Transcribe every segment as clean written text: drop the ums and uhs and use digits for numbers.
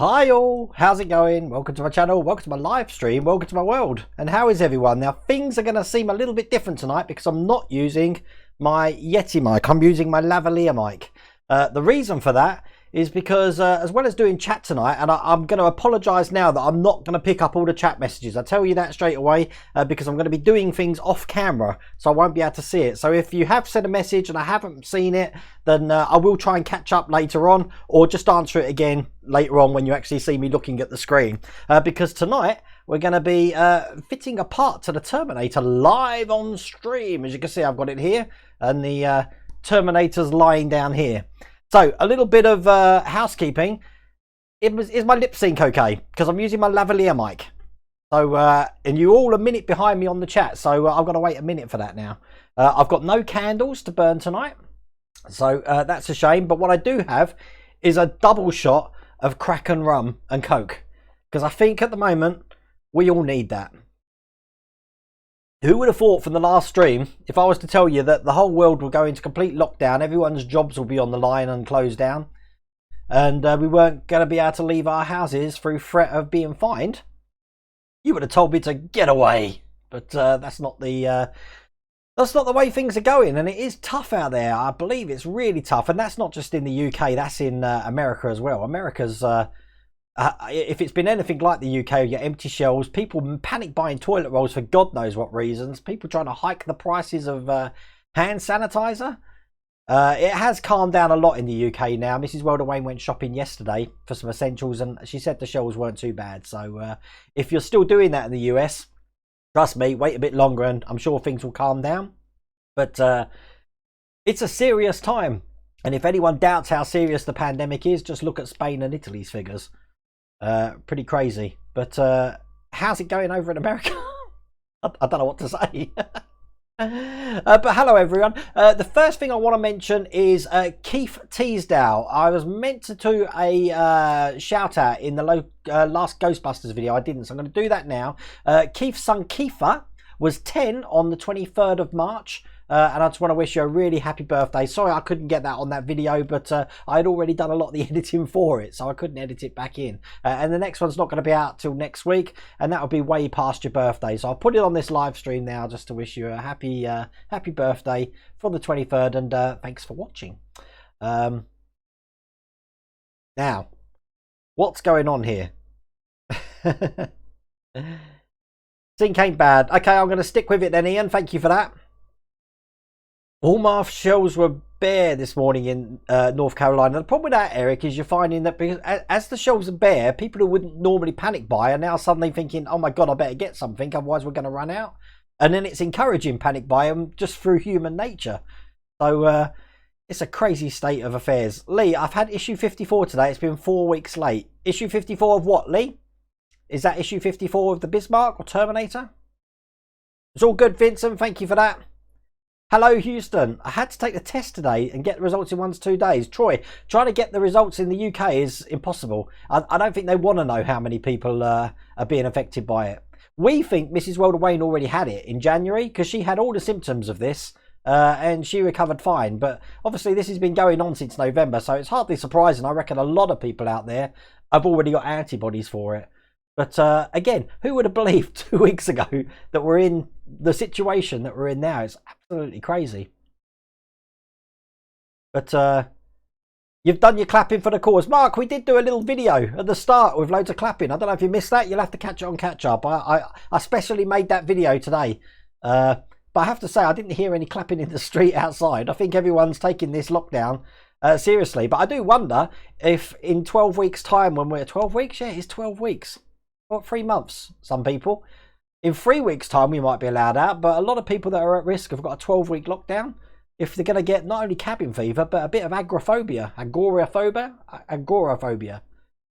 Hi all, how's it going? Welcome to my channel, welcome to my live stream, welcome to my world. And how is everyone? Now things are going to seem a little bit different tonight because I'm not using my Yeti mic, I'm using my Lavalier mic. The reason for that is because as well as doing chat tonight, and I'm going to apologise now that I'm not going to pick up all the chat messages. I tell you that straight away because I'm going to be doing things off camera, so I won't be able to see it. So if you have sent a message and I haven't seen it, then I will try and catch up later on, or just answer it again later on when you actually see me looking at the screen. Because tonight we're going to be fitting a part to the Terminator live on stream. As you can see, I've got it here, and the Terminator's lying down here. So a little bit of housekeeping. Is my lip sync okay? Because I'm using my Lavalier mic. So and you all a minute behind me on the chat, so I've got to wait a minute for that now. I've got no candles to burn tonight, so that's a shame. But what I do have is a double shot of Kraken rum and Coke, because I think at the moment we all need that. Who would have thought from the last stream, if I was to tell you that the whole world will go into complete lockdown, everyone's jobs will be on the line and closed down, and we weren't going to be able to leave our houses through threat of being fined? You would have told me to get away, but that's not the way things are going, and it is tough out there. I believe it's really tough, and that's not just in the UK, that's in America as well. America's if it's been anything like the UK, you get empty shelves, people panic buying toilet rolls for God knows what reasons, people trying to hike the prices of hand sanitizer. It has calmed down a lot in the UK now. Mrs. Welderwayne went shopping yesterday for some essentials, and she said the shelves weren't too bad. So if you're still doing that in the US, trust me, wait a bit longer and I'm sure things will calm down. But it's a serious time, and if anyone doubts how serious the pandemic is, just look at Spain and Italy's figures. Pretty crazy. But how's it going over in America? I don't know what to say. But hello everyone. The first thing I want to mention is Keith Teasdale. I was meant to do a shout out in the last Ghostbusters video. I didn't, so I'm going to do that now. Keith's son Kiefer was 10 on the 23rd of March. And I just want to wish you a really happy birthday. Sorry I couldn't get that on that video, but I had already done a lot of the editing for it, so I couldn't edit it back in. And the next one's not going to be out till next week, and that will be way past your birthday. So I'll put it on this live stream now just to wish you a happy birthday for the 23rd, and thanks for watching. Now, what's going on here? Sync ain't bad. Okay, I'm going to stick with it then, Ian. Thank you for that. Walmart shelves were bare this morning in North Carolina. The problem with that, Eric, is you're finding that because as the shelves are bare, people who wouldn't normally panic buy are now suddenly thinking, oh my God, I better get something, otherwise we're going to run out. And then it's encouraging panic buy just through human nature. So it's a crazy state of affairs. Lee, I've had issue 54 today. It's been 4 weeks late. Issue 54 of what, Lee? Is that issue 54 of the Bismarck or Terminator? It's all good, Vincent. Thank you for that. Hello, Houston. I had to take the test today and get the results in 1 to 2 days. Troy, trying to get the results in the UK is impossible. I don't think they want to know how many people are being affected by it. We think Mrs. Welderwayne already had it in January because she had all the symptoms of this and she recovered fine. But obviously this has been going on since November, so it's hardly surprising. I reckon a lot of people out there have already got antibodies for it. But again, who would have believed 2 weeks ago that we're in the situation that we're in now? It's absolutely crazy. But you've done your clapping for the cause. Mark, we did do a little video at the start with loads of clapping. I don't know if you missed that. You'll have to catch it on catch up. I specially made that video today. But I have to say, I didn't hear any clapping in the street outside. I think everyone's taking this lockdown seriously. But I do wonder if in 12 weeks' time, when we're 12 weeks, yeah, it's 12 weeks. What, 3 months, some people. In 3 weeks' time, we might be allowed out, but a lot of people that are at risk have got a 12-week lockdown. If they're going to get not only cabin fever, but a bit of agoraphobia. They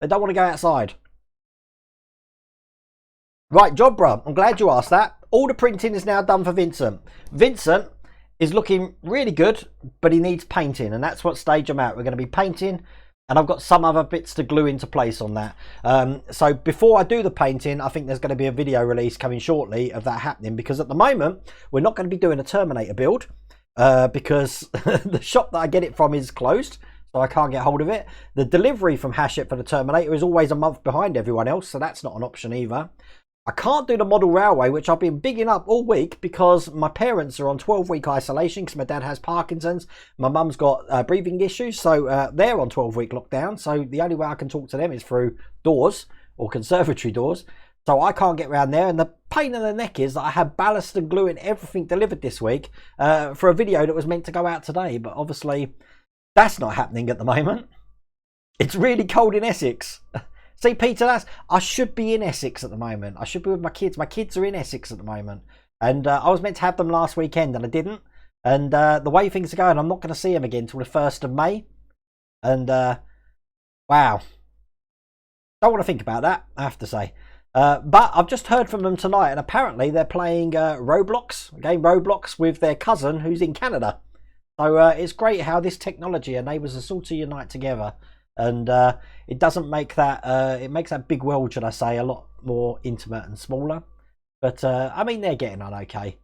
don't want to go outside. Right, Jobra, I'm glad you asked that. All the printing is now done for Vincent. Vincent is looking really good, but he needs painting, and that's what stage I'm at. We're going to be painting, and I've got some other bits to glue into place on that. So before I do the painting, I think there's going to be a video release coming shortly of that happening, because at the moment we're not going to be doing a Terminator build because the shop that I get it from is closed, so I can't get hold of it. The delivery from Hachette for the Terminator is always a month behind everyone else, so that's not an option either. I can't do the model railway, which I've been bigging up all week because my parents are on 12-week isolation because my dad has Parkinson's. My mum's got breathing issues, so they're on 12-week lockdown. So the only way I can talk to them is through doors or conservatory doors. So I can't get around there. And the pain in the neck is that I had ballast and glue and everything delivered this week for a video that was meant to go out today. But obviously that's not happening at the moment. It's really cold in Essex. See, Peter, I should be in Essex at the moment. I should be with my kids. My kids are in Essex at the moment. And I was meant to have them last weekend and I didn't. And the way things are going, I'm not going to see them again until the 1st of May. And wow. Don't want to think about that, I have to say. But I've just heard from them tonight, and apparently they're playing Roblox, Roblox with their cousin who's in Canada. So it's great how this technology enables us all to unite together. And it doesn't make that it makes that big world, should I say, a lot more intimate and smaller. But I mean, they're getting on okay.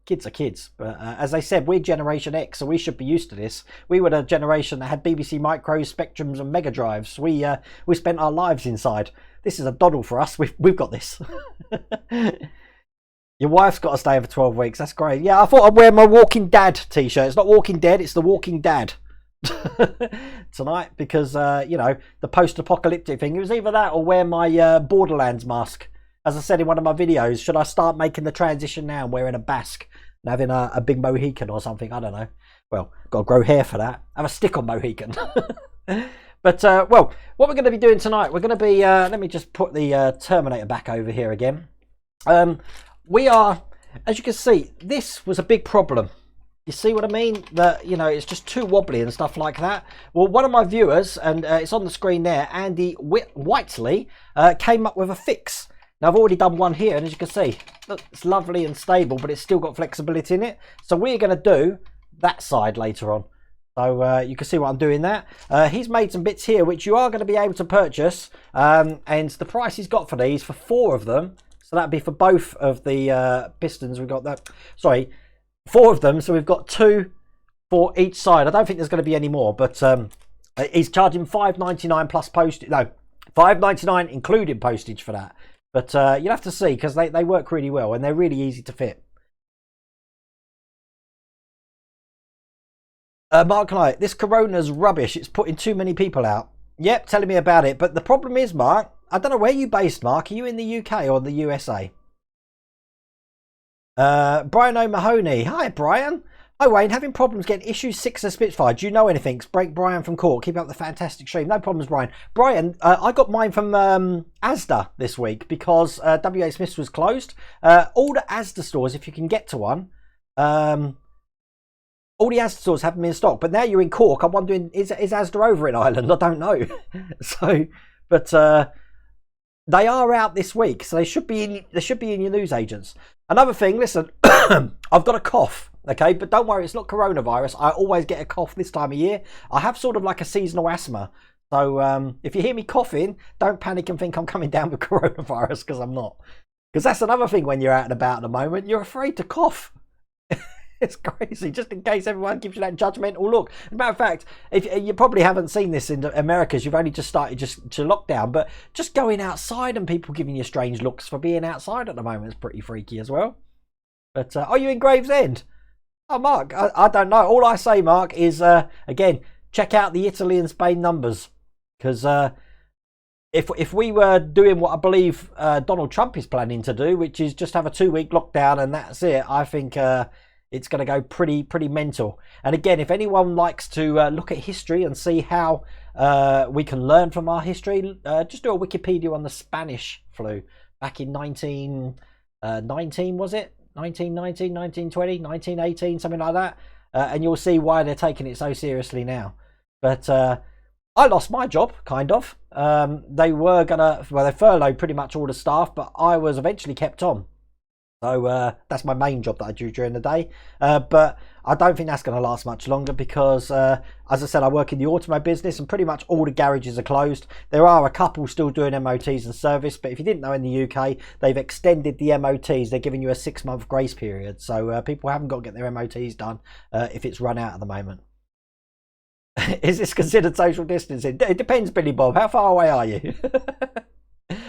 Kids are kids, but as they said, we're Generation X, so we should be used to this. We were the generation that had BBC Micros, Spectrums and Mega Drives. We spent our lives inside. This is a doddle for us. We've got this. Your wife's got to stay for 12 weeks. That's great. Yeah, I thought I'd wear my Walking Dad t-shirt. It's not Walking Dead, it's the Walking Dad. Tonight, because you know, the post-apocalyptic thing. It was either that or wear my Borderlands mask. As I said in one of my videos, should I start making the transition now and wearing a basque and having a big Mohican or something? I don't know. Well, got to grow hair for that. Have a stick-on Mohican. But well, what we're going to be doing tonight, we're going to be let me just put the Terminator back over here again. We are, as you can see, this was a big problem. You see what I mean? That, you know, it's just too wobbly and stuff like that. Well, one of my viewers, and it's on the screen there, Andy Whiteley, came up with a fix. Now, I've already done one here, and as you can see, look, it's lovely and stable, but it's still got flexibility in it. So we're going to do that side later on. So you can see what I'm doing there. He's made some bits here, which you are going to be able to purchase. And the price he's got for these, for 4 of them, so that'd be for both of the pistons. We've got that, sorry, 4 of them, so we've got 2 for each side. I don't think there's going to be any more, but he's charging $5.99 plus postage. No, $5.99 including postage for that. But you'll have to see, because they work really well and they're really easy to fit. Mark Knight, this Corona's rubbish. It's putting too many people out. Yep, telling me about it. But the problem is, Mark, I don't know where you're based, Mark. Are you in the UK or the USA? Brian O'Mahony. Hi, Brian. Hi, Wayne. Having problems getting issue 6 of Spitfire. Do you know anything? Break Brian from Cork. Keep up the fantastic stream. No problems, Brian. Brian, I got mine from Asda this week because WA Smith's was closed. All the Asda stores, if you can get to one, all the Asda stores haven't been in stock. But now you're in Cork. I'm wondering, is Asda over in Ireland? I don't know. So, but they are out this week, so they should be in your newsagents. Another thing, listen, I've got a cough, okay, but don't worry, it's not coronavirus. I always get a cough this time of year. I have sort of like a seasonal asthma. So if you hear me coughing, don't panic and think I'm coming down with coronavirus, because I'm not. Because that's another thing when you're out and about at the moment, you're afraid to cough. It's crazy, just in case everyone gives you that judgmental look. As a matter of fact, if you probably haven't seen this in America, you've only just started to lockdown, but just going outside and people giving you strange looks for being outside at the moment is pretty freaky as well. But are you in Gravesend? Oh, Mark, I don't know. All I say, Mark, is again, check out the Italy and Spain numbers, because if we were doing what I believe Donald Trump is planning to do, which is just have a 2-week lockdown and that's it, I think it's going to go pretty mental. And again, if anyone likes to look at history and see how we can learn from our history, just do a Wikipedia on the Spanish flu back in 1919, was it? 1919, 1920, 1918, something like that. And you'll see why they're taking it so seriously now. But I lost my job, kind of. They were going to, well, they furloughed pretty much all the staff, but I was eventually kept on. So that's my main job that I do during the day. But I don't think that's going to last much longer because, as I said, I work in the automobile business and pretty much all the garages are closed. There are a couple still doing MOTs and service, but if you didn't know, in the UK, they've extended the MOTs. They're giving you a 6-month grace period. So people haven't got to get their MOTs done if it's run out at the moment. Is this considered social distancing? It depends, Billy Bob. How far away are you?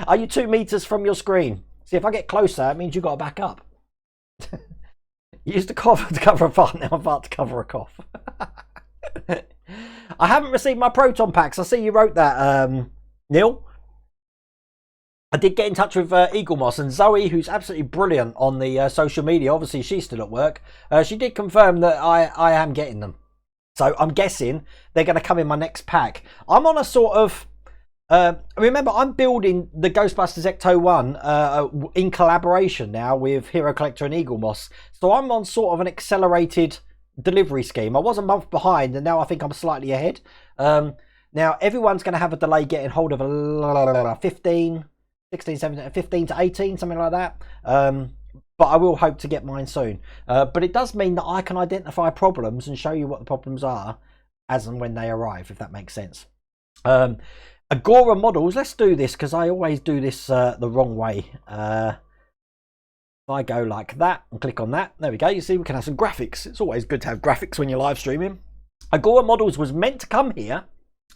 Are you 2 meters from your screen? See, if I get closer, it means you've got to back up. You used to cough to cover a fart, now I'm about to cover a cough. I haven't received my Proton packs. I see you wrote that, Neil. I did get in touch with Eagle Moss and Zoe, who's absolutely brilliant on the social media. Obviously, she's still at work. She did confirm that I am getting them. So I'm guessing they're going to come in my next pack. I'm on a sort of... remember, I'm building the Ghostbusters Ecto 1 in collaboration now with Hero Collector and Eagle Moss. So I'm on sort of an accelerated delivery scheme. I was a month behind and now I think I'm slightly ahead. Now, everyone's going to have a delay getting hold of a 15, 16, 17, 15 to 18, something like that. But I will hope to get mine soon. But it does mean that I can identify problems and show you what the problems are as and when they arrive, if that makes sense. Agora models, let's do this because I always do this the wrong way. If I go like that and click on that, there we go. You see, we can have some graphics. It's always good to have graphics when you're live streaming. Agora models was meant to come here,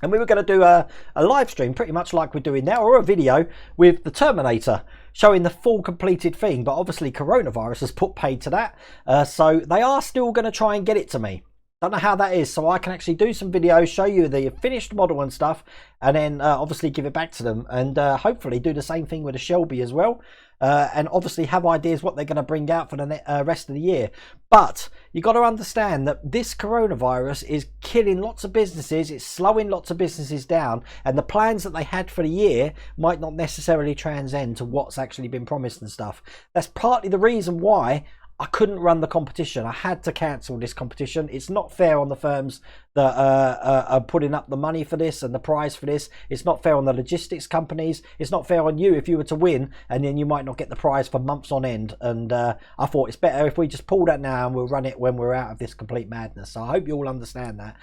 and we were going to do a live stream pretty much like we're doing now, or a video with the Terminator showing the full completed thing. But obviously coronavirus has put paid to that. So they are still going to try and get it to me. Don't know how that is, so I can actually do some videos, show you the finished model and stuff, and then obviously give it back to them, and hopefully do the same thing with the Shelby as well, and obviously have ideas what they're going to bring out for the rest of the year. But you got to understand that this coronavirus is killing lots of businesses, it's slowing lots of businesses down, and the plans that they had for the year might not necessarily transcend to what's actually been promised and stuff. That's partly the reason why I couldn't run the competition. I had to cancel this competition. It's not fair on the firms that are putting up the money for this and the prize for this. It's not fair on the logistics companies. It's not fair on you if you were to win and then you might not get the prize for months on end. And I thought it's better if we just pull that now and we'll run it when we're out of this complete madness. So I hope you all understand that.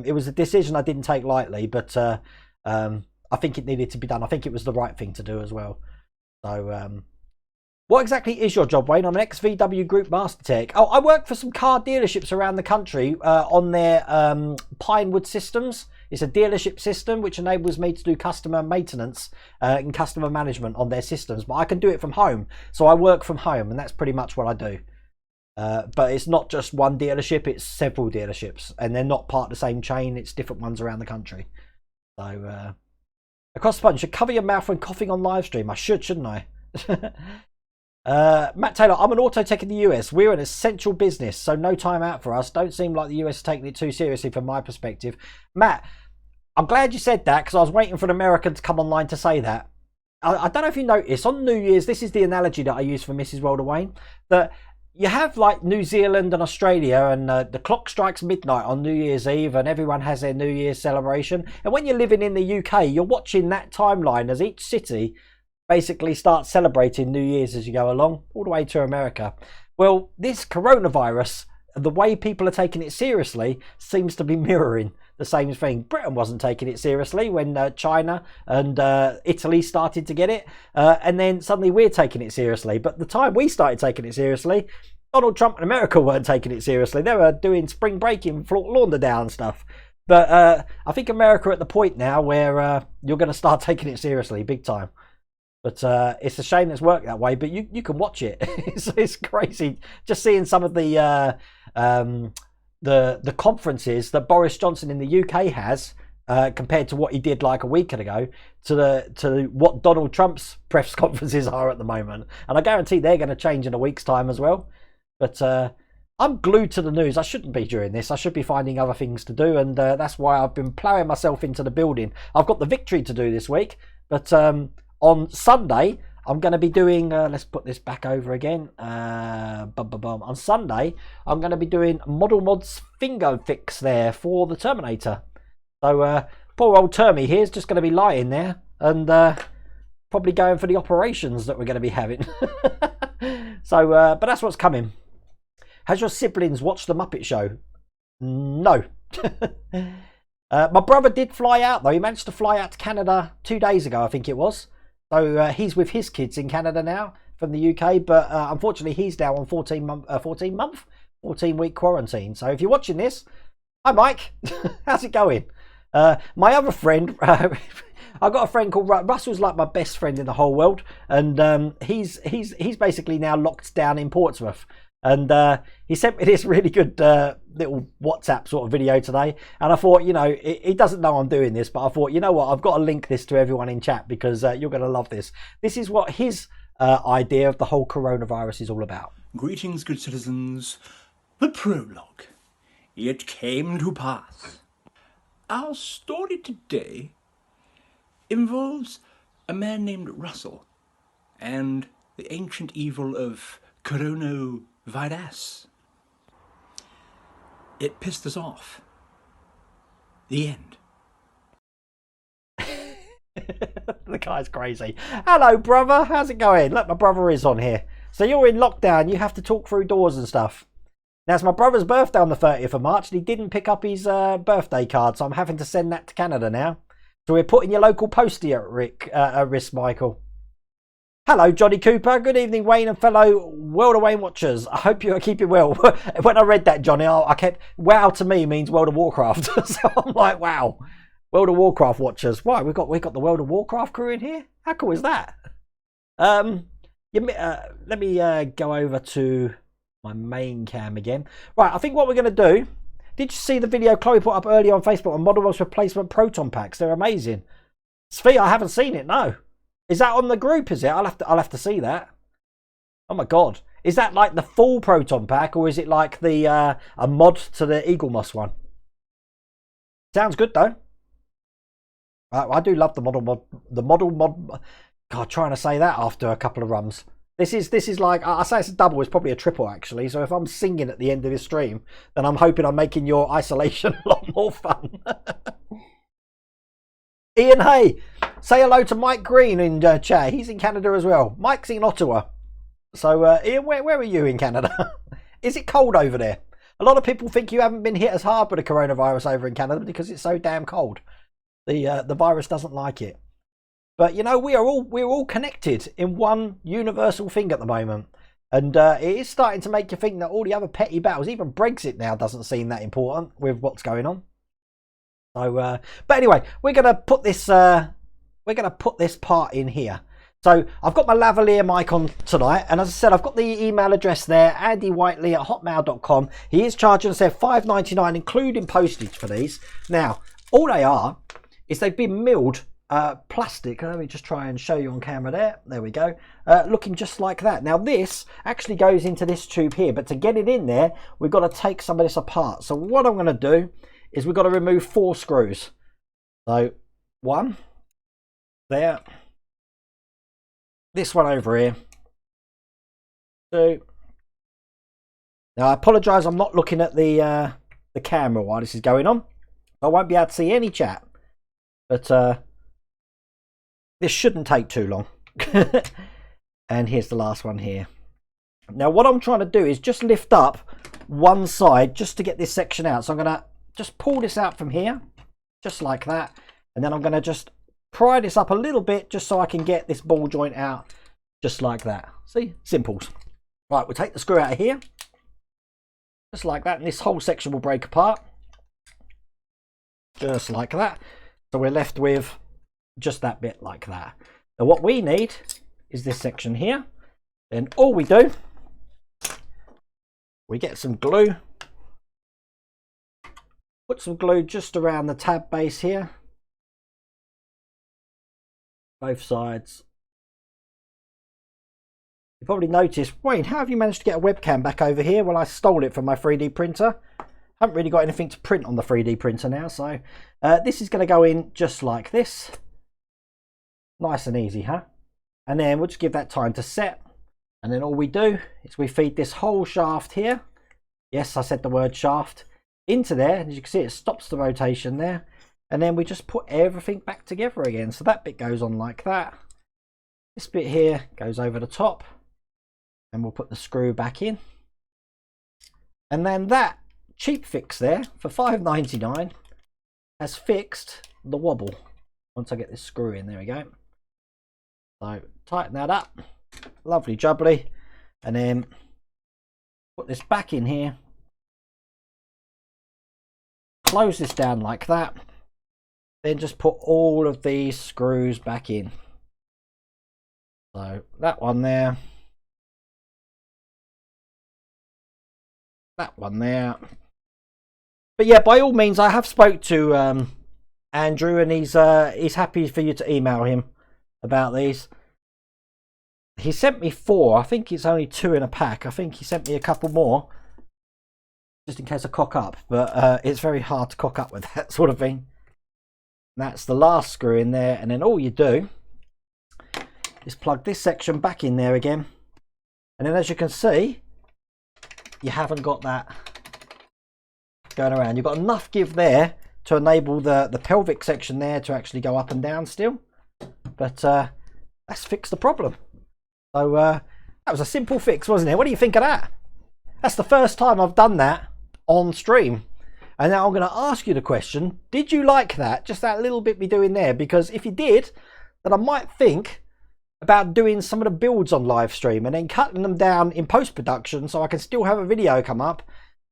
It was a decision I didn't take lightly, but I think it needed to be done. I think it was the right thing to do as well. So... what exactly is your job, Wayne? I'm an ex-VW Group Master Tech. Oh, I work for some car dealerships around the country on their Pinewood systems. It's a dealership system which enables me to do customer maintenance and customer management on their systems. But I can do it from home. So I work from home, and that's pretty much what I do. But it's not just one dealership, it's several dealerships. And they're not part of the same chain. It's different ones around the country. So, across the pond, you should cover your mouth when coughing on live stream. I should, shouldn't I? Matt Taylor, I'm an auto tech in the US. We're an essential business, so no time out for us. Don't seem like the US is taking it too seriously from my perspective. Matt, I'm glad you said that because I was waiting for an American to come online to say that. I don't know if you noticed, on New Year's, this is the analogy that I use for Mrs. World of Wayne, that you have like New Zealand and Australia and the clock strikes midnight on New Year's Eve and everyone has their New Year's celebration. And when you're living in the UK, you're watching that timeline as each city basically start celebrating New Year's as you go along, all the way to America. Well, this coronavirus, the way people are taking it seriously, seems to be mirroring the same thing. Britain wasn't taking it seriously when China and Italy started to get it, and then suddenly we're taking it seriously. But the time we started taking it seriously, Donald Trump and America weren't taking it seriously. They were doing spring break in Fort Lauderdale and stuff. But I think America are at the point now where you're going to start taking it seriously, big time. But it's a shame it's worked that way. But you can watch it. It's crazy just seeing some of the conferences that Boris Johnson in the UK has compared to what he did like a week ago to what Donald Trump's press conferences are at the moment. And I guarantee they're going to change in a week's time as well. But I'm glued to the news. I shouldn't be during this. I should be finding other things to do. And that's why I've been ploughing myself into the building. I've got the victory to do this week. But on Sunday, I'm going to be doing, let's put this back over again. On Sunday, I'm going to be doing Model Mod's finger fix there for the Terminator. So poor old Termy here is just going to be lying there and probably going for the operations that we're going to be having. So, but that's what's coming. Has your siblings watched the Muppet Show? No. My brother did fly out though. He managed to fly out to Canada 2 days ago, I think it was. So he's with his kids in Canada now from the UK. But unfortunately, he's now on 14-week quarantine. So if you're watching this, hi Mike, how's it going? My other friend, I've got a friend called Russell's like my best friend in the whole world, and he's basically now locked down in Portsmouth. And he sent me this really good little WhatsApp sort of video today, and I thought, you know, he doesn't know I'm doing this, but I thought, you know what, I've got to link this to everyone in chat because you're going to love this. This is what his idea of the whole coronavirus is all about. Greetings, good citizens. The prologue. It came to pass. Our story today involves a man named Russell and the ancient evil of coronavirus. It pissed us off. The end. The guy's crazy. Hello, brother. How's it going? Look, my brother is on here. So you're in lockdown. You have to talk through doors and stuff. Now, it's my brother's birthday on the 30th of March, and he didn't pick up his birthday card, so I'm having to send that to Canada now. So we're putting your local postie at risk, Michael. Hello, Johnny Cooper. Good evening, Wayne and fellow World of Wayne watchers. I hope you are keeping well. When I read that, Johnny, I kept, wow to me means World of Warcraft. So I'm like, wow. World of Warcraft watchers. Why? We got the World of Warcraft crew in here? How cool is that? Let me go over to my main cam again. Right, I think what we're going to do, did you see the video Chloe put up earlier on Facebook on Model World's replacement proton packs? They're amazing. Svi, I haven't seen it, no. Is that on the group, is it? I'll have to see that. Oh my god. Is that like the full proton pack, or is it like the a mod to the Eagle Moss one? Sounds good though. I do love the model mod. God, trying to say that after a couple of runs. This is like, I say it's a double, it's probably a triple actually. So if I'm singing at the end of this stream, then I'm hoping I'm making your isolation a lot more fun. Ian Hay, say hello to Mike Green in chat. He's in Canada as well. Mike's in Ottawa. So Ian, where are you in Canada? Is it cold over there? A lot of people think you haven't been hit as hard with the coronavirus over in Canada because it's so damn cold. The virus doesn't like it. But you know, we're all connected in one universal thing at the moment, and it is starting to make you think that all the other petty battles, even Brexit now, doesn't seem that important with what's going on. So, but anyway, we're gonna put this part in here. So I've got my Lavalier mic on tonight, and as I said, I've got the email address there, andywhiteley@hotmail.com. He is charging us there $5.99, including postage for these. Now, all they are is they've been milled. Plastic. Let me just try and show you on camera there. There we go. Looking just like that. Now this actually goes into this tube here, but to get it in there, we've got to take some of this apart. So what I'm going to do is we've got to remove 4 screws. So 1 there. This one over here. 2. Now I apologise, I'm not looking at the camera while this is going on. I won't be able to see any chat. But this shouldn't take too long. And here's the last one here. Now what I'm trying to do is just lift up one side just to get this section out. So I'm going to just pull this out from here, just like that. And then I'm going to just pry this up a little bit just so I can get this ball joint out just like that. See? Simples. Right, we'll take the screw out of here. Just like that. And this whole section will break apart. Just like that. So we're left with just that bit like that. Now what we need is this section here. Then all we do, we get some glue, put some glue just around the tab base here, both sides. You probably noticed, Wayne, how have you managed to get a webcam back over here? Well, I stole it from my 3D printer. Haven't really got anything to print on the 3D printer now, so this is going to go in just like this. Nice and easy, huh? And then we'll just give that time to set. And then all we do is we feed this whole shaft here. Yes, I said the word shaft. Into there. And as you can see, it stops the rotation there. And then we just put everything back together again. So that bit goes on like that. This bit here goes over the top. And we'll put the screw back in. And then that cheap fix there for $5.99 has fixed the wobble. Once I get this screw in, there we go. So tighten that up, lovely jubbly, and then put this back in here. Close this down like that. Then just put all of these screws back in. So that one there. That one there. But yeah, by all means, I have spoke to Andrew, and he's happy for you to email him about these. He sent me 4. I think it's only 2 in a pack. I think he sent me a couple more, just in case I cock up. But it's very hard to cock up with that sort of thing. And that's the last screw in there, and then all you do is plug this section back in there again. And then, as you can see, you haven't got that going around. You've got enough give there to enable the pelvic section there to actually go up and down still. But that's fixed the problem. So that was a simple fix, wasn't it? What do you think of that? That's the first time I've done that on stream. And now I'm going to ask you the question, did you like that? Just that little bit me doing there? Because if you did, then I might think about doing some of the builds on live stream and then cutting them down in post-production so I can still have a video come up,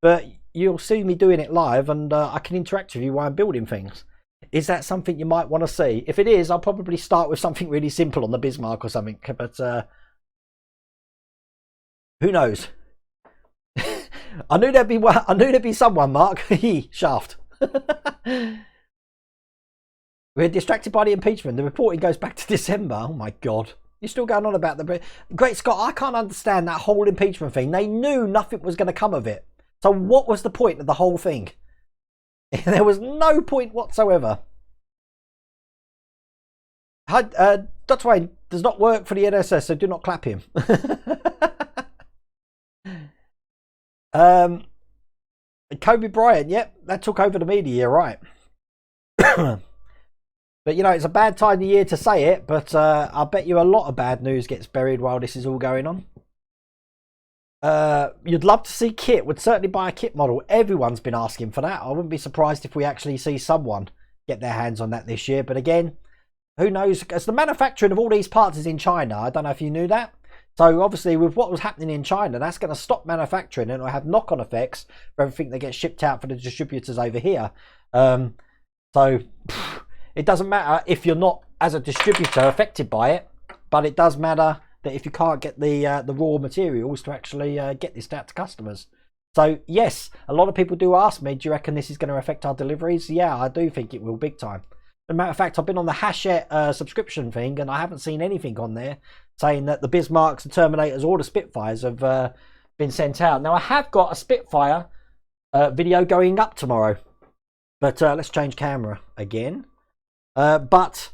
but you'll see me doing it live, and I can interact with you while I'm building things. Is that something you might want to see? If it is, I'll probably start with something really simple on the Bismarck or something, but who knows? I knew there'd be someone, Mark. Shaft. We're distracted by the impeachment. The reporting goes back to December. Oh my God. You're still going on about the Great Scott. I can't understand that whole impeachment thing. They knew nothing was going to come of it. So what was the point of the whole thing? There was no point whatsoever. Dr. Wayne does not work for the NSS, so do not clap him. Kobe Bryant, yep, that took over the media, right. But you know, it's a bad time of year to say it, but I bet you a lot of bad news gets buried while this is all going on. You'd love to see kit. Would certainly buy a kit model. Everyone's been asking for that. I wouldn't be surprised if we actually see someone get their hands on that this year. But again, who knows? As the manufacturing of all these parts is in China. I don't know if you knew that. So obviously with what was happening in China, that's going to stop manufacturing, and it'll have knock-on effects for everything that gets shipped out for the distributors over here. So it doesn't matter if you're not, as a distributor, affected by it, but it does matter that if you can't get the raw materials to actually get this out to customers. So yes, a lot of people do ask me, do you reckon this is going to affect our deliveries? Yeah, I do think it will, big time. As a matter of fact, I've been on the Hachette subscription thing, and I haven't seen anything on there saying that the Bismarcks, the Terminators, or the Spitfires have been sent out. Now, I have got a Spitfire video going up tomorrow, but let's change camera again. But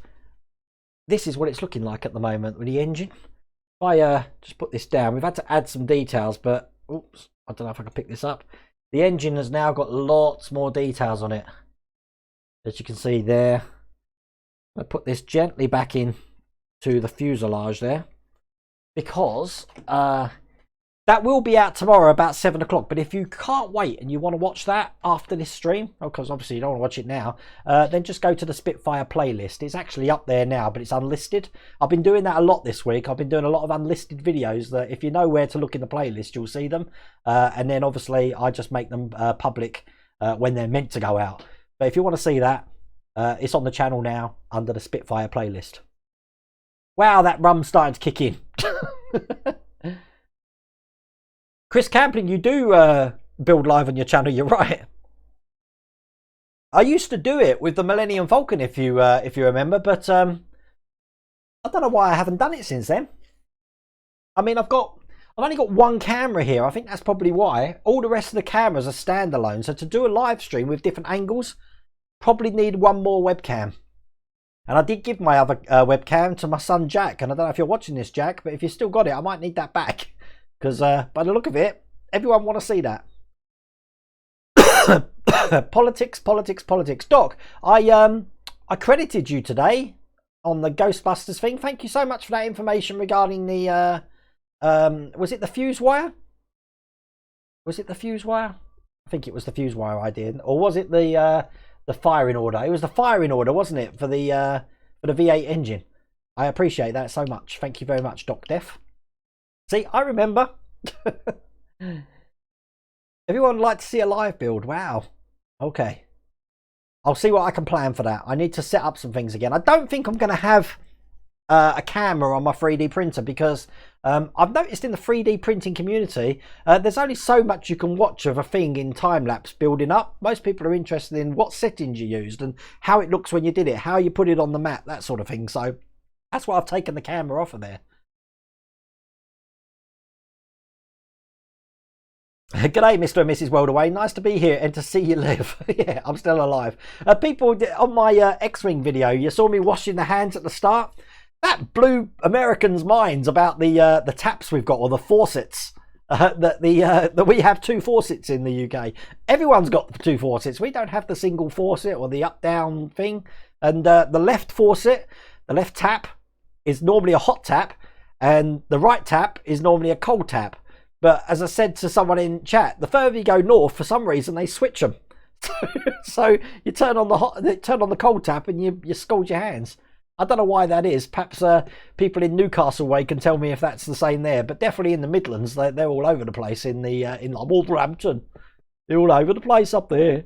this is what it's looking like at the moment with the engine. If I just put this down, we've had to add some details, but oops, I don't know if I can pick this up. The engine has now got lots more details on it, as you can see there. I put this gently back in to the fuselage there, because that will be out tomorrow about 7 o'clock. But if you can't wait and you want to watch that after this stream, because obviously you don't want to watch it now, then just go to the Spitfire playlist. It's actually up there now, but it's unlisted. I've been doing that a lot this week. I've been doing a lot of unlisted videos that if you know where to look in the playlist, you'll see them. And then obviously I just make them public when they're meant to go out. But if you want to see that, it's on the channel now under the Spitfire playlist. Wow, that rum's starting to kick in. Chris Campling, you do build live on your channel, you're right. I used to do it with the Millennium Falcon, if you remember, but I don't know why I haven't done it since then. I mean, I've only got one camera here. I think that's probably why. All the rest of the cameras are standalone, so to do a live stream with different angles, probably need one more webcam. And I did give my other webcam to my son Jack, and I don't know if you're watching this, Jack, but if you still got it, I might need that back, because by the look of it, everyone want to see that. Politics. Doc, I credited you today on the Ghostbusters thing. Thank you so much for that information regarding the Was it the fuse wire? Was it the fuse wire? I think it was the fuse wire I did. Or was it the firing order? It was the firing order, wasn't it, for the V8 engine? I appreciate that so much. Thank you very much, Doc Def. See, I remember. Everyone would like to see a live build. Wow. Okay. I'll see what I can plan for that. I need to set up some things again. I don't think I'm going to have a camera on my 3D printer because I've noticed in the 3D printing community there's only so much you can watch of a thing in time-lapse building up. Most people are interested in what settings you used and how it looks when you did it, how you put it on the mat, that sort of thing. So that's why I've taken the camera off of there. G'day, Mr. and Mrs. Worldaway. Nice to be here and to see you live. Yeah, I'm still alive. People, on my X-Wing video, you saw me washing the hands at the start. That blew Americans' minds about the taps we've got, or the faucets. That we have two faucets in the UK. Everyone's got two faucets. We don't have the single faucet or the up-down thing. And the left faucet, the left tap, is normally a hot tap, and the right tap is normally a cold tap. But as I said to someone in chat, the further you go north, for some reason they switch them. So you turn on the cold tap and you scald your hands. I don't know why that is. Perhaps people in Newcastle way can tell me if that's the same there. But definitely in the Midlands, they're all over the place. In Wolverhampton, they're all over the place up there.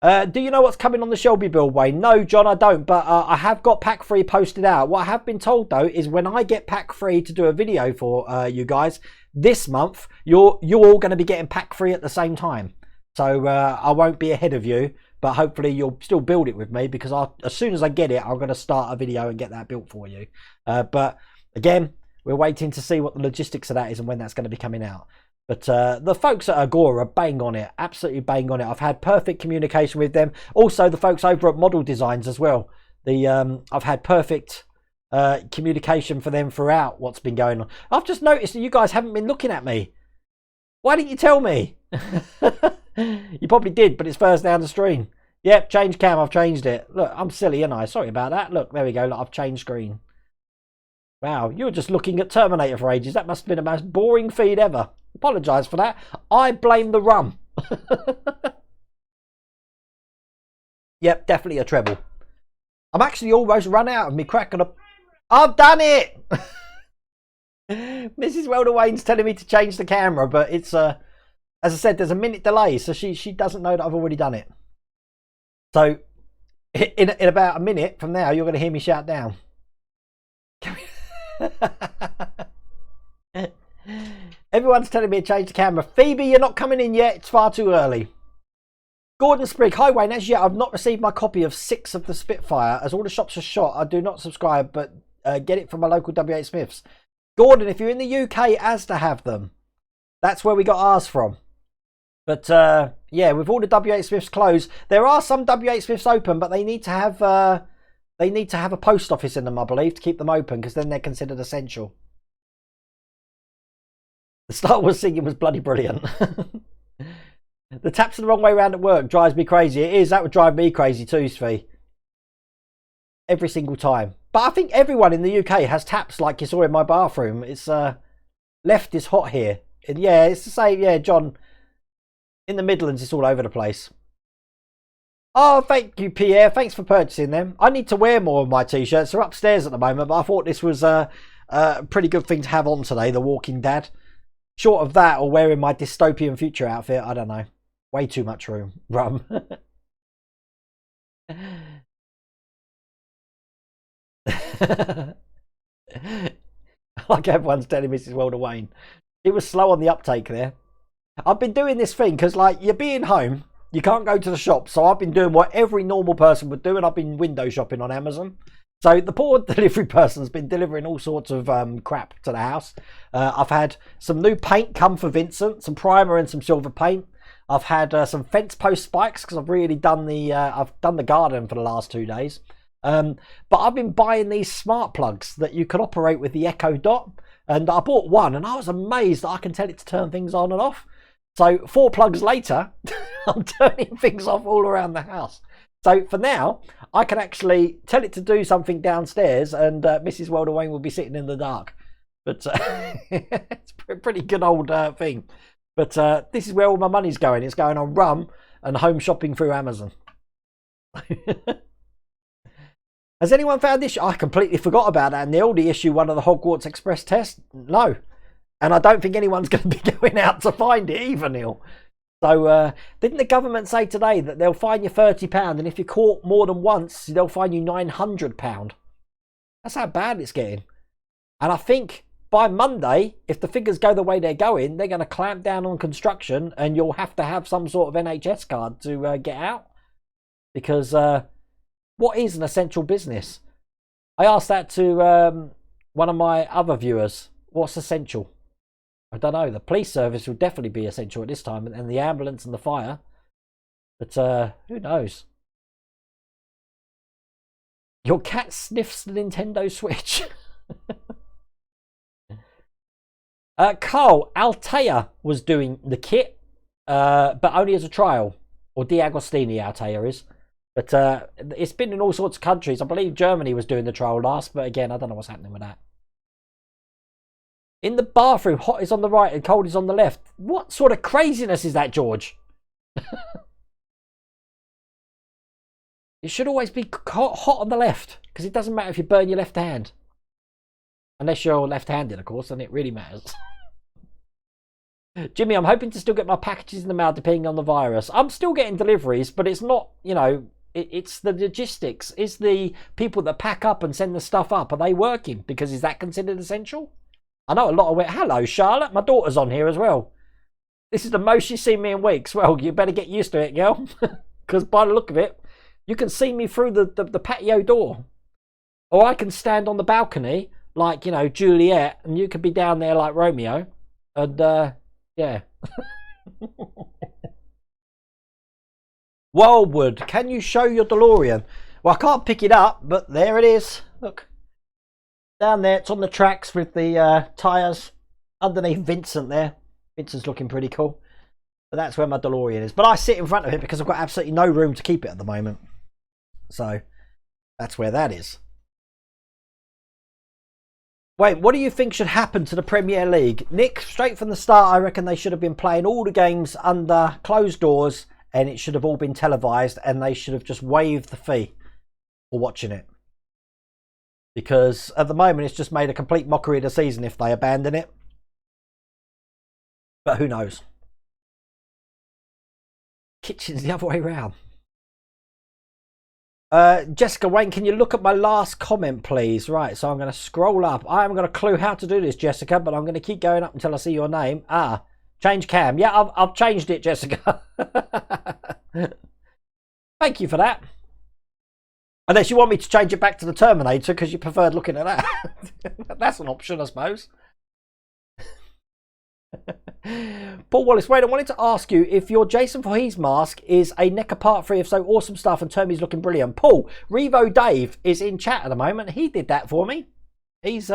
Do you know what's coming on the Shelby build, Wayne? No, John, I don't, but I have got pack 3 posted out. What I have been told, though, is when I get pack 3 to do a video for you guys this month, you're all going to be getting pack 3 at the same time. So I won't be ahead of you, but hopefully you'll still build it with me, because as soon as I get it, I'm going to start a video and get that built for you. But again, we're waiting to see what the logistics of that is and when that's going to be coming out. But the folks at Agora bang on it, absolutely bang on it. I've had perfect communication with them. Also, the folks over at Model Designs as well. I've had perfect communication for them throughout what's been going on. I've just noticed that you guys haven't been looking at me. Why didn't you tell me? You probably did, but it's first down the stream. Yep, change cam, I've changed it. Look, I'm silly, aren't I? Sorry about that. Look, there we go. Look, I've changed screen. Wow, you were just looking at Terminator for ages. That must have been the most boring feed ever. Apologise for that. I blame the rum. Yep, definitely a treble. I'm actually almost run out of me cracking up. I've done it! Mrs. Welder-Wayne's telling me to change the camera, but it's, as I said, there's a minute delay, so she doesn't know that I've already done it. So, in about a minute from now, you're going to hear me shout down. Everyone's telling me to change the camera. Phoebe, you're not coming in yet. It's far too early. Gordon Sprigg, hi Wayne. As yet, I've not received my copy of 6 of the Spitfire. As all the shops are shot, I do not subscribe, but get it from my local W8 Smiths. Gordon, if you're in the UK, Asda have them. That's where we got ours from. But yeah, with all the W8 Smiths closed, there are some W8 Smiths open, but they need to have a post office in them, I believe, to keep them open, because then they're considered essential. The Star Wars singing was bloody brilliant. The taps are the wrong way around at work drives me crazy. It is. That would drive me crazy too, Svi. Every single time. But I think everyone in the UK has taps like you saw in my bathroom. It's left is hot here. And yeah, it's the same. Yeah, John. In the Midlands, it's all over the place. Oh, thank you, Pierre. Thanks for purchasing them. I need to wear more of my t-shirts. They're upstairs at the moment, but I thought this was a pretty good thing to have on today, The Walking Dad. Short of that, or wearing my dystopian future outfit, I don't know. Way too much room. Rum. Like everyone's telling Mrs. Welder Wayne. It was slow on the uptake there. I've been doing this thing because, like, you're being home, you can't go to the shop, so I've been doing what every normal person would do, and I've been window shopping on Amazon. So the poor delivery person's been delivering all sorts of crap to the house. I've had some new paint come for Vincent, some primer and some silver paint. I've had some fence post spikes because I've really done the garden for the last 2 days. But I've been buying these smart plugs that you can operate with the Echo Dot, and I bought one, and I was amazed that I can tell it to turn things on and off. So 4 plugs later, I'm turning things off all around the house. So for now, I can actually tell it to do something downstairs, and Mrs. Welder Wayne will be sitting in the dark. But it's a pretty good old thing. But this is where all my money's going. It's going on rum and home shopping through Amazon. Has anyone found this? I completely forgot about that. And the oldie issue, one of the Hogwarts Express test? No. And I don't think anyone's going to be going out to find it either, Neil. So didn't the government say today that they'll fine you £30, and if you're caught more than once, they'll fine you £900? That's how bad it's getting. And I think by Monday, if the figures go the way they're going, they're going to clamp down on construction, and you'll have to have some sort of NHS card to get out. Because what is an essential business? I asked that to one of my other viewers. What's essential? I don't know. The police service will definitely be essential at this time, and the ambulance and the fire. But who knows? Your cat sniffs the Nintendo Switch. Carl, Altea was doing the kit, but only as a trial. Or D'Agostini, Altea is. But it's been in all sorts of countries. I believe Germany was doing the trial last, but again, I don't know what's happening with that. In the bathroom, hot is on the right and cold is on the left. What sort of craziness is that, George? It should always be hot on the left, because it doesn't matter if you burn your left hand. Unless you're left-handed, of course, then it really matters. Jimmy, I'm hoping to still get my packages in the mail depending on the virus. I'm still getting deliveries, but it's not, you know, it's the logistics. Is the people that pack up and send the stuff up, are they working? Because is that considered essential? I know a lot of it. Hello, Charlotte. My daughter's on here as well. This is the most she's seen me in weeks. Well, you better get used to it, girl. Because by the look of it, you can see me through the patio door. Or I can stand on the balcony like, you know, Juliet, and you could be down there like Romeo. And, yeah. Wildwood, can you show your DeLorean? Well, I can't pick it up, but there it is. Look. Down there, it's on the tracks with the tyres. Underneath Vincent there. Vincent's looking pretty cool. But that's where my DeLorean is. But I sit in front of it because I've got absolutely no room to keep it at the moment. So, that's where that is. Wait, what do you think should happen to the Premier League? Nick, straight from the start, I reckon they should have been playing all the games under closed doors, and it should have all been televised, and they should have just waived the fee for watching it. Because at the moment, it's just made a complete mockery of the season if they abandon it. But who knows? Kitchen's the other way round. Jessica Wayne, can you look at my last comment, please? Right, so I'm going to scroll up. I haven't got a clue how to do this, Jessica, but I'm going to keep going up until I see your name. Ah, change cam. Yeah, I've changed it, Jessica. Thank you for that. Unless you want me to change it back to the Terminator because you preferred looking at that. That's an option, I suppose. Paul Wallace, wait, I wanted to ask you if your Jason Voorhees mask is a neck apart free of so awesome stuff and Termy's looking brilliant. Paul, Revo Dave is in chat at the moment. He did that for me. He's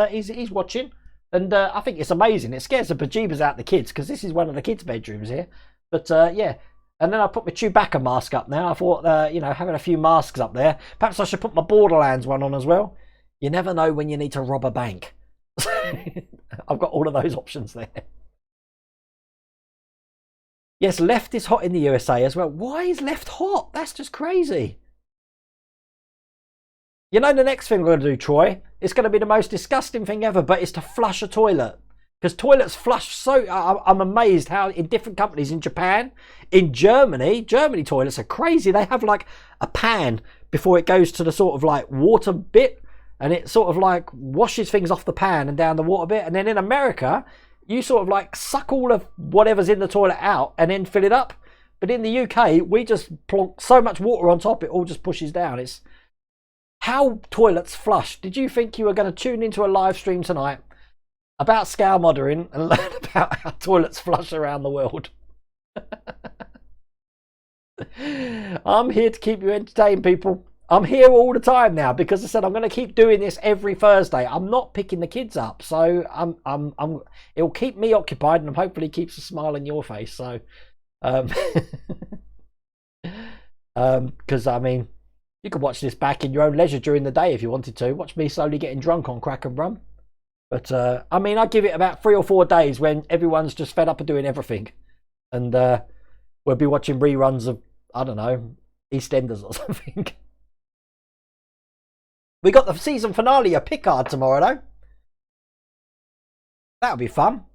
watching, and I think it's amazing. It scares the bejeebers out the kids because this is one of the kids' bedrooms here. But yeah, and then I put my Chewbacca mask up now. I thought, you know, having a few masks up there. Perhaps I should put my Borderlands one on as well. You never know when you need to rob a bank. I've got all of those options there. Yes, left is hot in the USA as well. Why is left hot? That's just crazy. You know the next thing we're going to do, Troy? It's going to be the most disgusting thing ever, but it's to flush a toilet. Because toilets flush so... I'm amazed how in different companies in Japan, in Germany toilets are crazy. They have like a pan before it goes to the sort of like water bit. And it sort of like washes things off the pan and down the water bit. And then in America... you sort of like suck all of whatever's in the toilet out and then fill it up. But in the UK, we just plonk so much water on top, it all just pushes down. It's how toilets flush. Did you think you were going to tune into a live stream tonight about scale moddering and learn about how toilets flush around the world? I'm here to keep you entertained, people. I'm here all the time now because I said I'm going to keep doing this every Thursday. I'm not picking the kids up, so it'll keep me occupied and hopefully keeps a smile on your face. So, because I mean, You could watch this back in your own leisure during the day if you wanted to. Watch me slowly getting drunk on crack and rum. But, I mean, I give it about 3 or 4 days when everyone's just fed up of doing everything. And we'll be watching reruns of, I don't know, EastEnders or something. We got the season finale of Picard tomorrow, though. That'll be fun.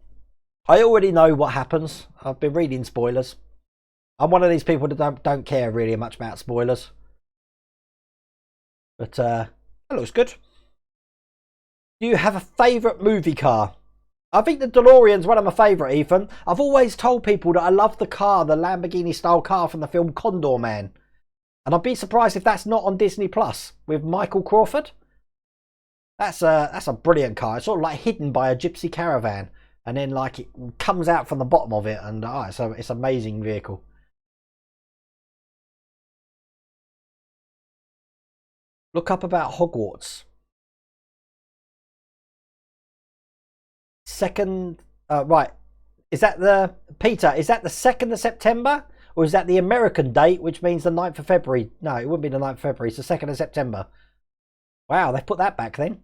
I already know what happens. I've been reading spoilers. I'm one of these people that don't care really much about spoilers. But that looks good. Do you have a favourite movie car? I think the DeLorean's one of my favourite, Ethan. I've always told people that I love the car, the Lamborghini style car from the film Condor Man. And I'd be surprised if that's not on Disney Plus with Michael Crawford. That's a brilliant car. It's sort of like hidden by a gypsy caravan. And then like it comes out from the bottom of it. And it's an amazing vehicle. Look up about Hogwarts. Right, is that the Peter, is that the 2nd of September, or is that the American date, which means the 9th of February? No, it wouldn't be the 9th of February. It's the 2nd of September. Wow, they put that back then.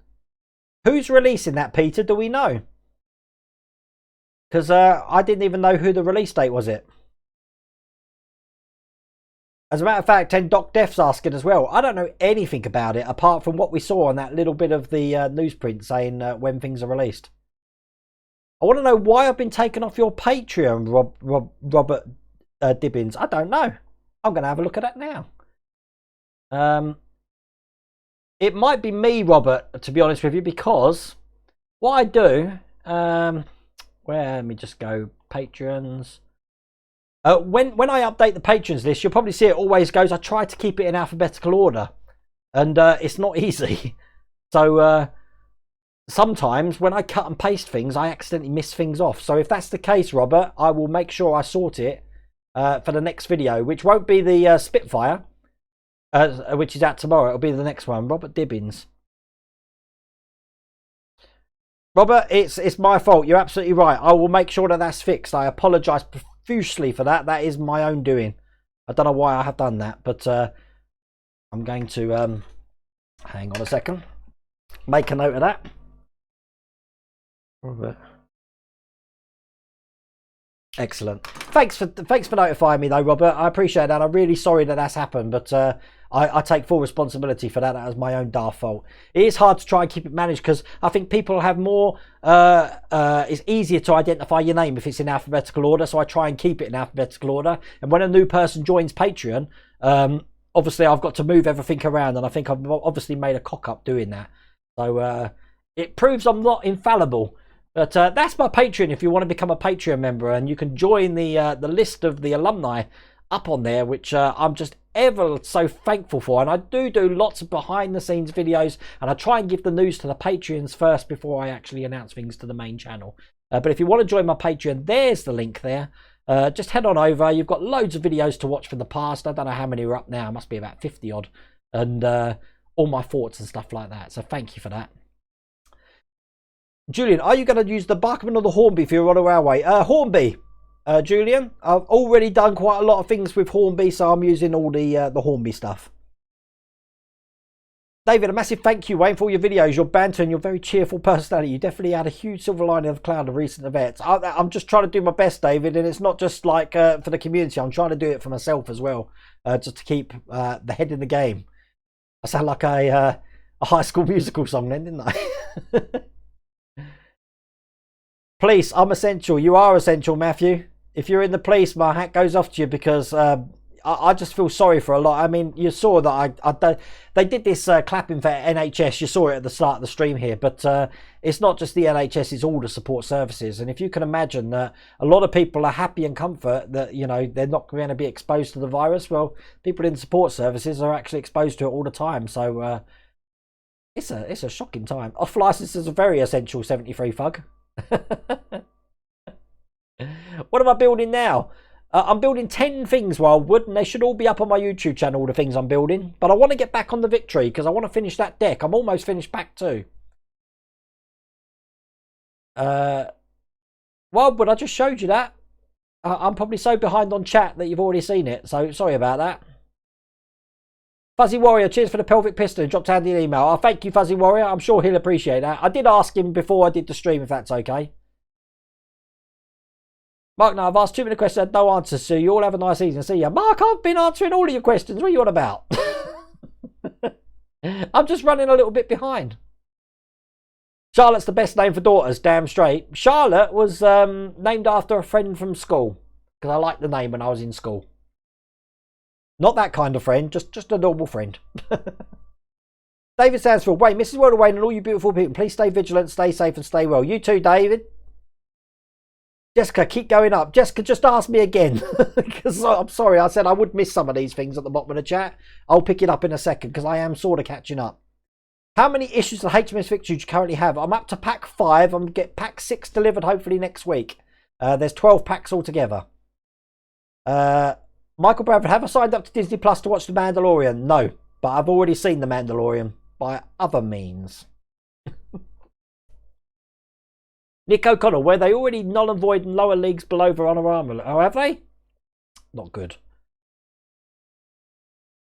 Who's releasing that, Peter? Do we know? Because I didn't even know who the release date was. It, as a matter of fact, and Doc Def's asking as well. I don't know anything about it apart from what we saw on that little bit of the newsprint saying when things are released. I want to know why I've been taken off your Patreon, Robert Dibbins. I don't know. I'm going to have a look at that now. It might be me, Robert, to be honest with you, because what I do, let me just go Patrons. When I update the patrons list, you'll probably see it always goes. I try to keep it in alphabetical order, and it's not easy. So sometimes when I cut and paste things, I accidentally miss things off. So if that's the case, Robert, I will make sure I sort it for the next video, which won't be the Spitfire, which is out tomorrow. It'll be the next one. Robert Dibbins. Robert, it's my fault. You're absolutely right. I will make sure that that's fixed. I apologise profusely for that. That is my own doing. I don't know why I have done that, but I'm going to hang on a second. Make a note of that. Robert. Excellent. Thanks for notifying me though, Robert. I appreciate that. I'm really sorry that that's happened, but I take full responsibility for that. That was my own daft fault. It is hard to try and keep it managed because I think people have more. It's easier to identify your name if it's in alphabetical order, so I try and keep it in alphabetical order. And when a new person joins Patreon, obviously I've got to move everything around, and I think I've obviously made a cock up doing that. So it proves I'm not infallible. But that's my Patreon if you want to become a Patreon member, and you can join the list of the alumni up on there, which I'm just ever so thankful for. And I do lots of behind the scenes videos, and I try and give the news to the Patreons first before I actually announce things to the main channel. But if you want to join my Patreon, there's the link there. Just head on over. You've got loads of videos to watch from the past. I don't know how many are up now. It must be about 50 odd. And all my thoughts and stuff like that. So thank you for that. Julian, are you going to use the Barkman or the Hornby for your on a railway? Hornby, Julian. I've already done quite a lot of things with Hornby, so I'm using all the Hornby stuff. David, a massive thank you, Wayne, for all your videos, your banter, and your very cheerful personality. You definitely had a huge silver lining of the cloud of recent events. I'm just trying to do my best, David, and it's not just like for the community. I'm trying to do it for myself as well, just to keep the head in the game. I sound like a High School Musical song then, didn't I? Police, I'm essential. You are essential, Matthew. If you're in the police, my hat goes off to you because I just feel sorry for a lot. I mean, you saw that they did this clapping for NHS. You saw it at the start of the stream here, but it's not just the NHS, it's all the support services. And if you can imagine that a lot of people are happy and comfort that, you know, they're not going to be exposed to the virus, well, people in support services are actually exposed to it all the time. So it's a shocking time. Off license is a very essential 73 thug. What am I building now? I'm building 10 things, Wildwood, and they should all be up on my YouTube channel, the things I'm building. But I want to get back on the Victory because I want to finish that deck. I'm almost finished pack 2. Wildwood, I just showed you that. I'm probably so behind on chat that you've already seen it, so sorry about that. Fuzzy Warrior, cheers for the pelvic piston. Dropped down the email. Oh, thank you, Fuzzy Warrior. I'm sure he'll appreciate that. I did ask him before I did the stream if that's okay. Mark, now I've asked too many questions, had no answers, so you all have a nice evening. See ya. Mark, I've been answering all of your questions. What are you on about? I'm just running a little bit behind. Charlotte's the best name for daughters, damn straight. Charlotte was named after a friend from school, because I liked the name when I was in school. Not that kind of friend, just a normal friend. David Sansfield, Wayne, Mrs. World of Wayne, and all you beautiful people, please stay vigilant, stay safe, and stay well. You too, David. Jessica, keep going up. Jessica, just ask me again. Because I'm sorry, I said I would miss some of these things at the bottom of the chat. I'll pick it up in a second, because I am sort of catching up. How many issues of HMS Victory do you currently have? I'm up to pack 5. I'm going to get pack 6 delivered hopefully next week. There's 12 packs altogether. Michael Bradford, have I signed up to Disney Plus to watch The Mandalorian? No, but I've already seen The Mandalorian by other means. Nick O'Connell, were they already null and void in lower leagues below for Honor Armor? Oh, have they? Not good.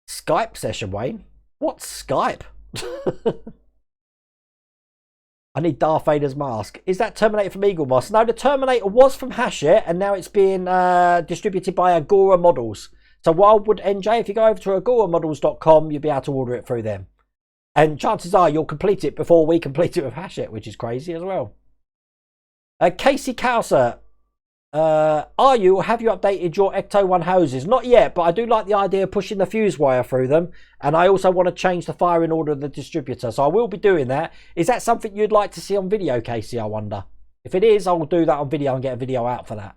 Skype session, Wayne? What's Skype? I need Darth Vader's mask. Is that Terminator from Eagle Moss? No, the Terminator was from Hachette and now it's being distributed by Agora Models. So Wildwood NJ, if you go over to agoramodels.com, you'll be able to order it through them. And chances are you'll complete it before we complete it with Hachette, which is crazy as well. Casey Cowser, are you or have you updated your Ecto 1 hoses? Not yet, but I do like the idea of pushing the fuse wire through them. And I also want to change the firing order of the distributor. So I will be doing that. Is that something you'd like to see on video, Casey, I wonder? If it is, I'll do that on video and get a video out for that.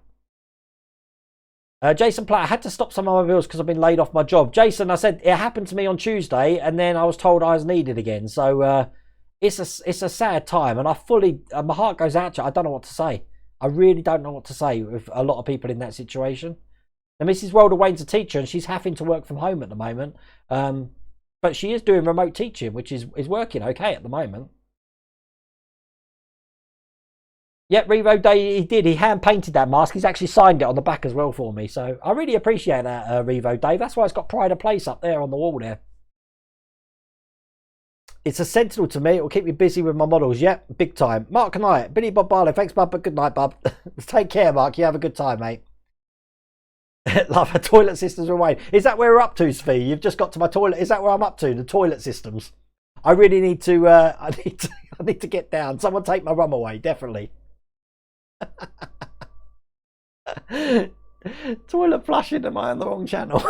Jason Platt, I had to stop some of my bills because I've been laid off my job. Jason, I said it happened to me on Tuesday and then I was told I was needed again. So it's a sad time and I fully, my heart goes out to you. I don't know what to say. I really don't know what to say with a lot of people in that situation. Now, Mrs. World of Wayne's a teacher and she's having to work from home at the moment. But she is doing remote teaching, which is working okay at the moment. Yeah, Revo Day, he did. He hand painted that mask. He's actually signed it on the back as well for me. So I really appreciate that, Revo Dave. That's why it's got pride of place up there on the wall there. It's a sentinel to me. It will keep me busy with my models. Yep, big time. Mark Knight, Billy Bob Barlow. Thanks, bub, but good night, bub. Take care, Mark. You have a good time, mate. Love our toilet systems away. Is that where we're up to, Svi? You've just got to my toilet. Is that where I'm up to? The toilet systems. I really need to. I need to get down. Someone take my rum away. Definitely. Toilet flushing. Am I on the wrong channel?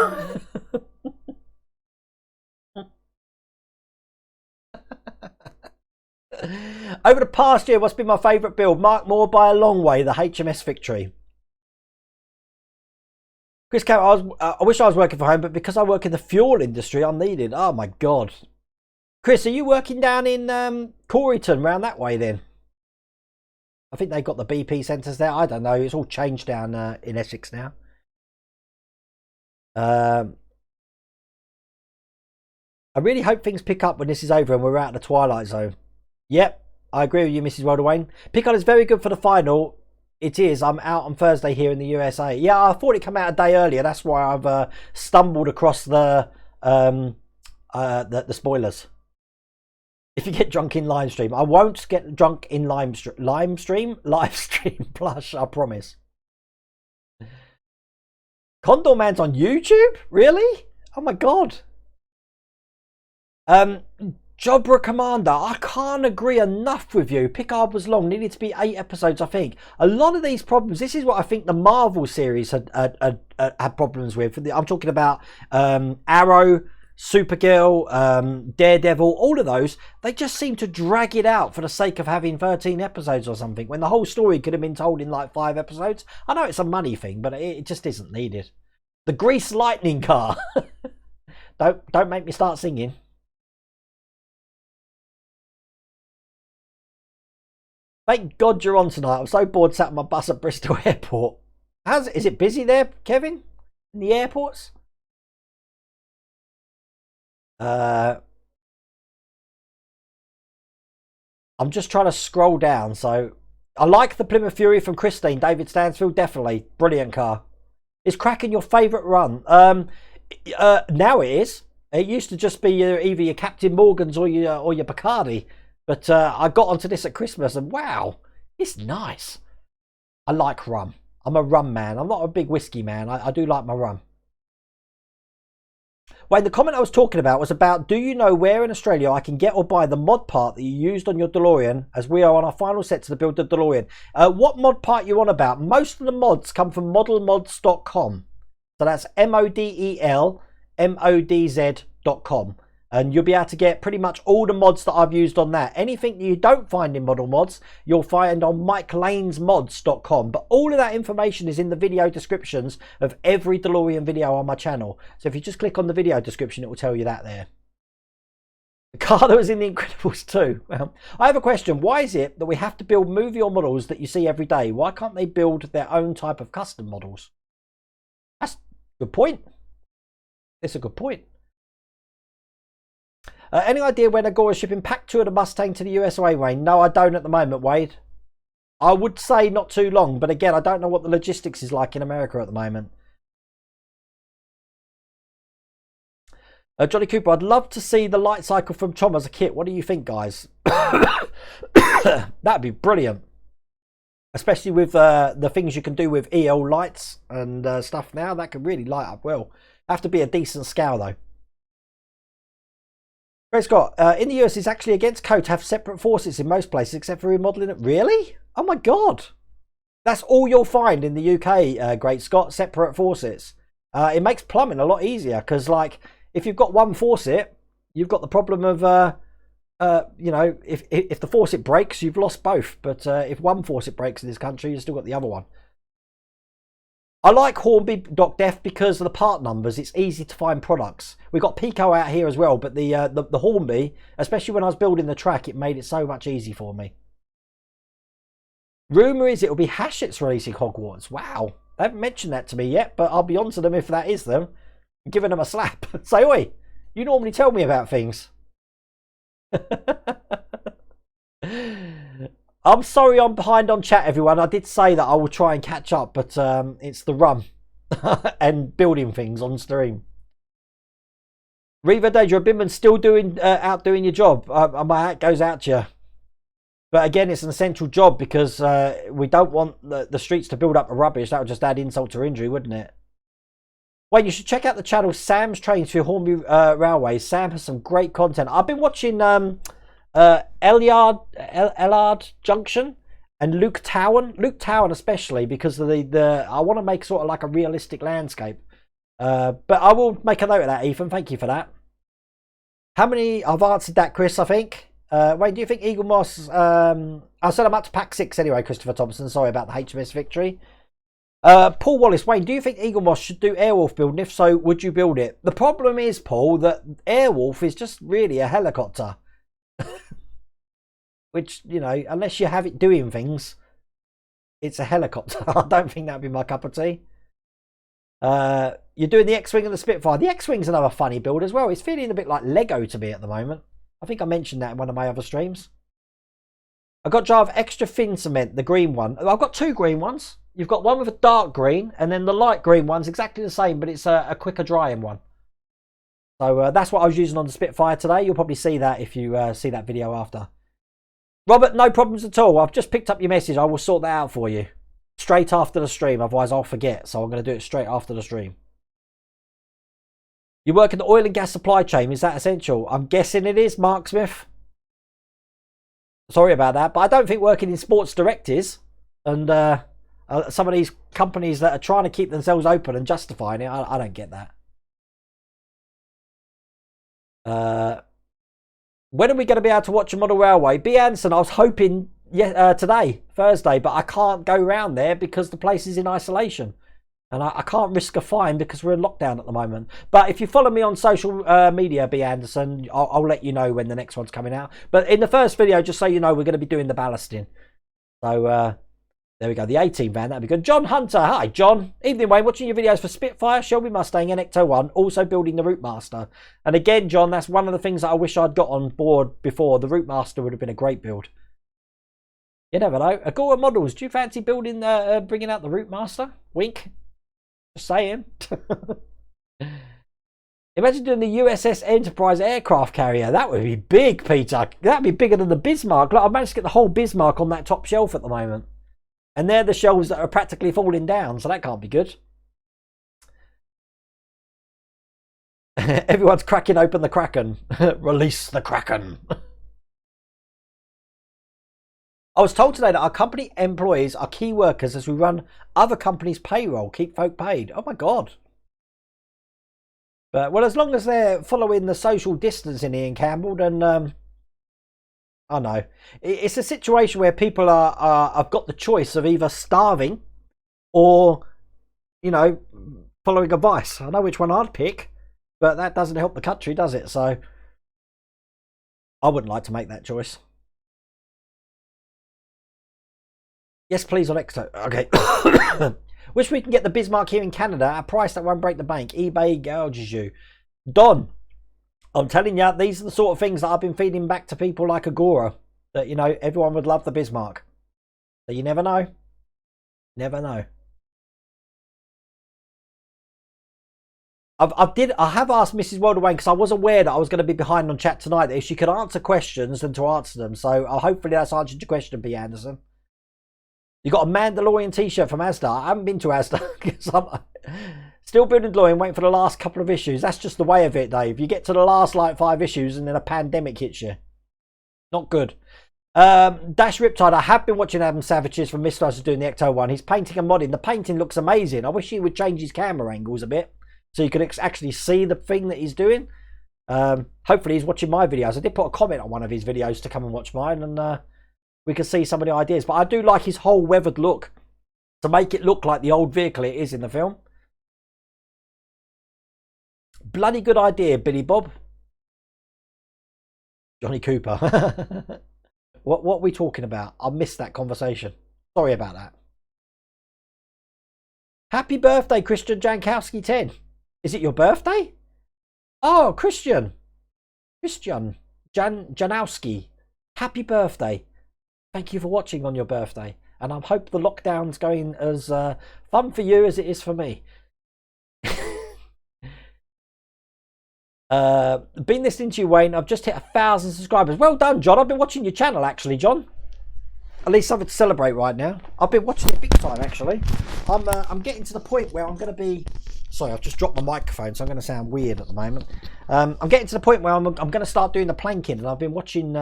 Over the past year, what's been my favourite build? Mark Moore by a long way, the HMS Victory. Chris Cameron, I wish I was working from home, but because I work in the fuel industry, I'm needed. Oh my God. Chris, are you working down in Coreyton, round that way then? I think they've got the BP centres there. I don't know. It's all changed down in Essex now. I really hope things pick up when this is over and we're out of the Twilight Zone. Yep, I agree with you, Mrs. Rodwayne. Pick-up is very good for the final. It is. I'm out on Thursday here in the USA. Yeah, I thought it came out a day earlier. That's why I've stumbled across the spoilers. If you get drunk in live stream, I won't get drunk in live stream plush. I promise. Condor Man's on YouTube? Really? Oh my God. Jobra Commander, I can't agree enough with you. Picard was long, needed to be 8 episodes, I think. A lot of these problems, this is what I think the Marvel series had problems with. I'm talking about Arrow, Supergirl, Daredevil, all of those. They just seem to drag it out for the sake of having 13 episodes or something, when the whole story could have been told in like 5 episodes. I know it's a money thing, but it just isn't needed. The Grease Lightning car. Don't make me start singing. Thank God you're on tonight. I'm so bored sat on my bus at Bristol Airport. Is it busy there, Kevin? In the airports? I'm just trying to scroll down. So I like the Plymouth Fury from Christine. David Stansfield, definitely. Brilliant car. Is Kraken your favourite run? Now it is. It used to just be either your Captain Morgan's or your Bacardi. But I got onto this at Christmas and wow, it's nice. I like rum. I'm a rum man. I'm not a big whiskey man. I do like my rum. Wayne, the comment I was talking about was about, do you know where in Australia I can get or buy the mod part that you used on your DeLorean, as we are on our final set to build the DeLorean? What mod part you on about? Most of the mods come from modelmods.com. So that's modelmodz.com. And you'll be able to get pretty much all the mods that I've used on that. Anything you don't find in Model Mods, you'll find on MikeLanesMods.com. But all of that information is in the video descriptions of every DeLorean video on my channel. So if you just click on the video description, it will tell you that there. The car that was in The Incredibles 2. Well, I have a question. Why is it that we have to build movie or models that you see every day? Why can't they build their own type of custom models? That's a good point. It's a good point. Any idea when Agora is shipping Pack 2 of the Mustang to the USA, Wayne? No, I don't at the moment, Wade. I would say not too long, but again, I don't know what the logistics is like in America at the moment. Johnny Cooper, I'd love to see the light cycle from Tom as a kit. What do you think, guys? That'd be brilliant. Especially with the things you can do with EL lights and stuff now. That could really light up well. Have to be a decent scale, though. Great Scott, in the US, it's actually against code to have separate faucets in most places, except for remodeling it. Really? Oh my God. That's all you'll find in the UK, Great Scott, separate faucets. It makes plumbing a lot easier because, like, if you've got one faucet, you've got the problem of, you know, if the faucet breaks, you've lost both. But if one faucet breaks in this country, you've still got the other one. I like Hornby.def because of the part numbers. It's easy to find products. We've got Pico out here as well, but the Hornby, especially when I was building the track, it made it so much easy for me. Rumour is it'll be Hachette's releasing Hogwarts. Wow. They haven't mentioned that to me yet, but I'll be on to them if that is them. I'm giving them a slap. Say, oi, you normally tell me about things. I'm sorry I'm behind on chat, everyone. I did say that I will try and catch up, but it's the rum and building things on stream. Reva Deja, Binman's still outdoing your job. My hat goes out to you. But again, it's an essential job because we don't want the streets to build up with rubbish. That would just add insult to injury, wouldn't it? Well, you should check out the channel Sam's Trains for Hornby Railway. Sam has some great content. I've been watching... Ellard Junction and Luke Town especially because of the I want to make sort of like a realistic landscape, but I will make a note of that, Ethan. Thank you for that. How many? I've answered that, Chris. I think. Wait, do you think Eagle Moss? I said I'm up to pack 6 anyway. Christopher Thompson. Sorry about the HMS Victory. Paul Wallace, Wayne, do you think Eagle Moss should do Airwolf build? And if so, would you build it? The problem is, Paul, that Airwolf is just really a helicopter. Which, you know, unless you have it doing things, it's a helicopter. I don't think that'd be my cup of tea. You're doing the X-Wing and the Spitfire. The X-Wing's another funny build as well. It's feeling a bit like Lego to me at the moment. I think I mentioned that in one of my other streams. I've got jar of extra thin cement, the green one. I've got 2 green ones. You've got one with a dark green, and then the light green one's exactly the same, but it's a quicker drying one. So that's what I was using on the Spitfire today. You'll probably see that if you see that video after. Robert, no problems at all. I've just picked up your message. I will sort that out for you straight after the stream. Otherwise, I'll forget. So I'm going to do it straight after the stream. You work in the oil and gas supply chain. Is that essential? I'm guessing it is, Mark Smith. Sorry about that. But I don't think working in Sports Direct is. And some of these companies that are trying to keep themselves open and justifying it, I don't get that. When are we going to be able to watch a model railway? B. Anderson, I was hoping today, Thursday, but I can't go round there because the place is in isolation. And I can't risk a fine because we're in lockdown at the moment. But if you follow me on social media, B. Anderson, I'll let you know when the next one's coming out. But in the first video, just so you know, we're going to be doing the ballasting. So there we go, the 18 van, that'd be good. John Hunter, hi John. Evening Wayne, watching your videos for Spitfire, Shelby Mustang, and Ecto 1, also building the Routemaster. And again, John, that's one of the things that I wish I'd got on board before. The Routemaster would have been a great build. You never know. Agora Models, do you fancy building, bringing out the Routemaster? Wink. Just saying. Imagine doing the USS Enterprise aircraft carrier. That would be big, Peter. That would be bigger than the Bismarck. Look, I've managed to get the whole Bismarck on that top shelf at the moment. And they're the shelves that are practically falling down, so that can't be good. Everyone's cracking open the Kraken. Release the Kraken. I was told today that our company employees are key workers as we run other companies' payroll, keep folk paid. Oh my God. But, well, as long as they're following the social distancing, Ian Campbell, then I know. It's a situation where people have got the choice of either starving or, you know, following advice. I know which one I'd pick, but that doesn't help the country, does it? So I wouldn't like to make that choice. Yes, please, Alexa. Okay. Wish we can get the Bismarck here in Canada at a price that won't break the bank. eBay gouges you. Don, I'm telling you, these are the sort of things that I've been feeding back to people like Agora. That, you know, everyone would love the Bismarck. So you never know. Never know. I have asked Mrs. Wildawayne because I was aware that I was going to be behind on chat tonight. That if she could answer questions, then to answer them. So hopefully that's answered your question, B. Anderson. You got a Mandalorian t-shirt from Asda. I haven't been to Asda because I'm still building Mandalorian, waiting for the last couple of issues. That's just the way of it, Dave. You get to the last like 5 issues and then a pandemic hits you. Not good. Dash Riptide. I have been watching Adam Savage's from Mr. Ice doing the Ecto one. He's painting and modding. The painting looks amazing. I wish he would change his camera angles a bit so you can actually see the thing that he's doing. Hopefully he's watching my videos. I did put a comment on one of his videos to come and watch mine, and we can see some of the ideas. But I do like his whole weathered look to make it look like the old vehicle it is in the film. Bloody good idea, Billy Bob. Johnny Cooper. What are we talking about? I missed that conversation. Sorry about that. Happy birthday, Christian Jankowski 10. Is it your birthday? Oh, Christian Janowski. Happy birthday. Thank you for watching on your birthday. And I hope the lockdown's going as fun for you as it is for me. Been listening to you, Wayne. I've just hit 1,000 subscribers. Well done, John. I've been watching your channel, actually, John. At least something to celebrate right now. I've been watching it big time, actually. I'm getting to the point where I'm going to be... Sorry, I've just dropped my microphone, so I'm going to sound weird at the moment. I'm getting to the point where I'm going to start doing the planking, and I've been watching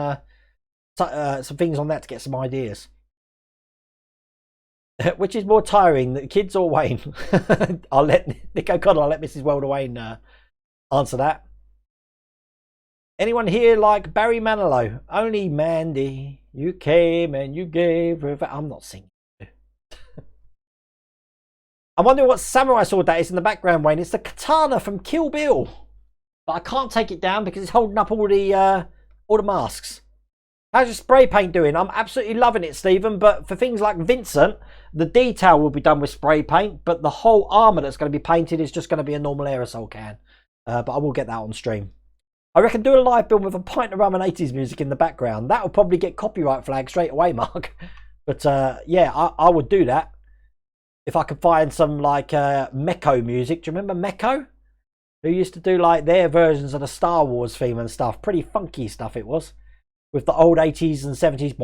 some things on that to get some ideas. Which is more tiring, the kids or Wayne? I'll let Nick O'Connell, I'll let Mrs. Wayne answer that. Anyone here like Barry Manilow? Only Mandy, you came and you gave her... I'm not singing. I'm wondering what samurai sword that is in the background, Wayne. It's the katana from Kill Bill. But I can't take it down because it's holding up all the masks. How's your spray paint doing? I'm absolutely loving it, Stephen. But for things like Vincent, the detail will be done with spray paint. But the whole armour that's going to be painted is just going to be a normal aerosol can. But I will get that on stream. I reckon do a live build with a pint of rum and 80s music in the background. That will probably get copyright flag straight away, Mark. But yeah, I would do that. If I could find some like Mecco music. Do you remember Mecco? Who used to do like their versions of the Star Wars theme and stuff. Pretty funky stuff it was. With the old 80s and 70s.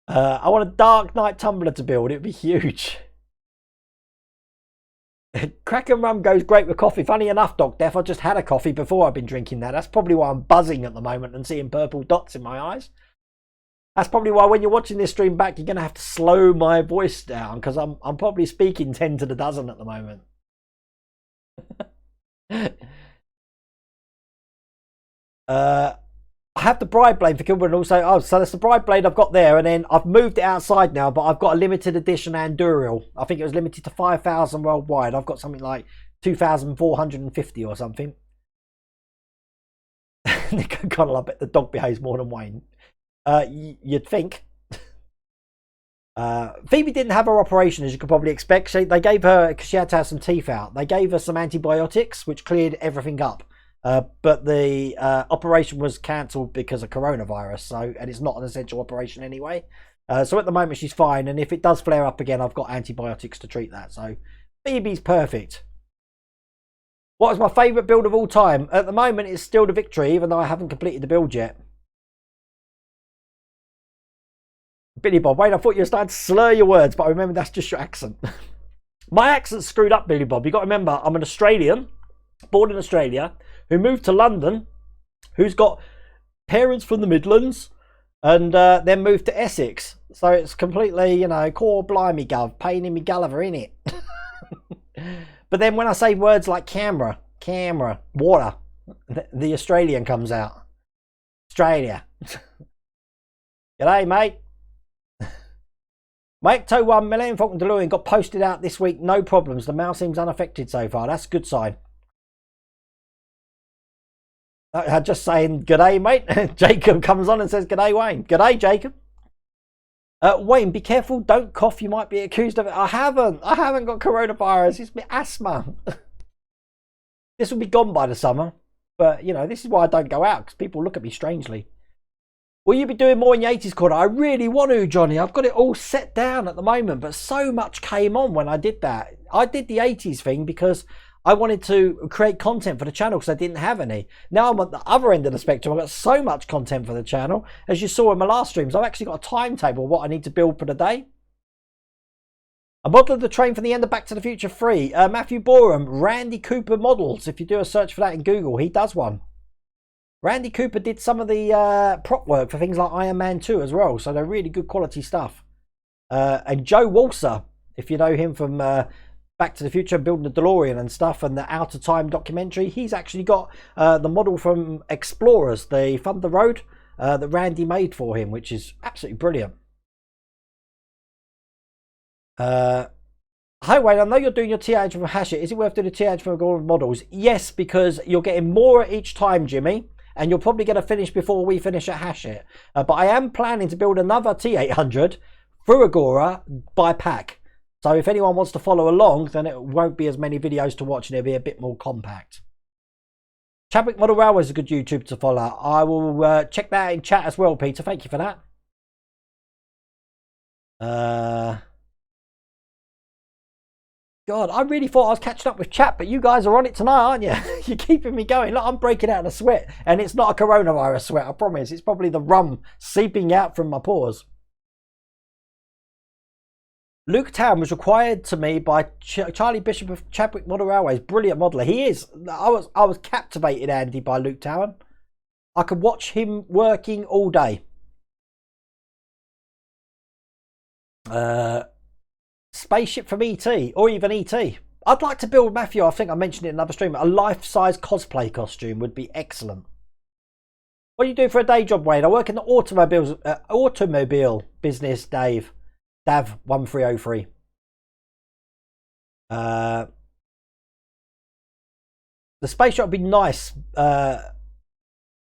I want a Dark Knight tumbler to build. It'd be huge. Crack and rum goes great with coffee. Funny enough, Doc Def, I just had a coffee before I've been drinking that. That's probably why I'm buzzing at the moment and seeing purple dots in my eyes. That's probably why when you're watching this stream back, you're going to have to slow my voice down because I'm probably speaking 10 to the dozen at the moment. I have the bride blade for Kilburn also. Oh, so that's the bride blade I've got there, and then I've moved it outside now, but I've got a limited edition Anduril. I think it was limited to 5,000 worldwide. I've got something like 2,450 or something. Nick O'Connell, I bet the dog behaves more than Wayne. You'd think. Phoebe didn't have her operation, as you could probably expect. They gave her, because she had to have some teeth out, they gave her some antibiotics, which cleared everything up. But the operation was cancelled because of coronavirus, and it's not an essential operation anyway. So at the moment she's fine, and if it does flare up again, I've got antibiotics to treat that. So BB's perfect. What is my favourite build of all time? At the moment, it's still the Victory, even though I haven't completed the build yet. Billy Bob, wait, I thought you were starting to slur your words, but I remember that's just your accent. My accent's screwed up, Billy Bob. You got to remember, I'm an Australian, born in Australia, who moved to London, who's got parents from the Midlands, and then moved to Essex. So it's completely, you know, core blimey gov, pain in me Gulliver, innit? But then when I say words like camera, water, the Australian comes out. Australia. G'day, mate. Mike Toe 1 Millennium Falcon DeLorean got posted out this week. No problems. The mouse seems unaffected so far. That's a good sign. Just saying, g'day, mate. Jacob comes on and says, g'day, Wayne. G'day, Jacob. Wayne, be careful. Don't cough. You might be accused of it. I haven't got coronavirus. It's my asthma. This will be gone by the summer. But, you know, this is why I don't go out, because people look at me strangely. Will you be doing more in the 80s corner? I really want to, Johnny. I've got it all set down at the moment, but so much came on when I did that. I did the 80s thing because I wanted to create content for the channel because I didn't have any. Now I'm at the other end of the spectrum. I've got so much content for the channel. As you saw in my last streams, I've actually got a timetable of what I need to build for the day. A model of the train from the end of Back to the Future 3. Matthew Borum, Randy Cooper models. If you do a search for that in Google, he does one. Randy Cooper did some of the prop work for things like Iron Man 2 as well. So they're really good quality stuff. And Joe Walser, if you know him from Back to the Future, building the DeLorean and stuff, and the Out of Time documentary, he's actually got the model from Explorers, the Thunder Road, that Randy made for him, which is absolutely brilliant. Hi Wayne, I know you're doing your TH from Hachette. Is it worth doing a TH from models? Yes, because you're getting more each time, Jimmy, and you're probably going to finish before we finish at Hachette. But I am planning to build another T800 through Agora by pack. So if anyone wants to follow along, then it won't be as many videos to watch and it'll be a bit more compact. Chadwick Model Railway is a good YouTube to follow. I will check that in chat as well, Peter. Thank you for that. God, I really thought I was catching up with chat, but you guys are on it tonight, aren't you? You're keeping me going. Look, I'm breaking out in a sweat, and it's not a coronavirus sweat, I promise. It's probably the rum seeping out from my pores. Luke Town was required to me by Charlie Bishop of Chadwick Model Railways. Brilliant modeler. He is. I was captivated, Andy, by Luke Town. I could watch him working all day. Spaceship from ET, or even ET. I'd like to build, Matthew, I think I mentioned it in another stream, a life-size cosplay costume would be excellent. What do you do for a day job, Wayne? I work in the automobile business, Dave. Dav 1303. The space shuttle would be nice.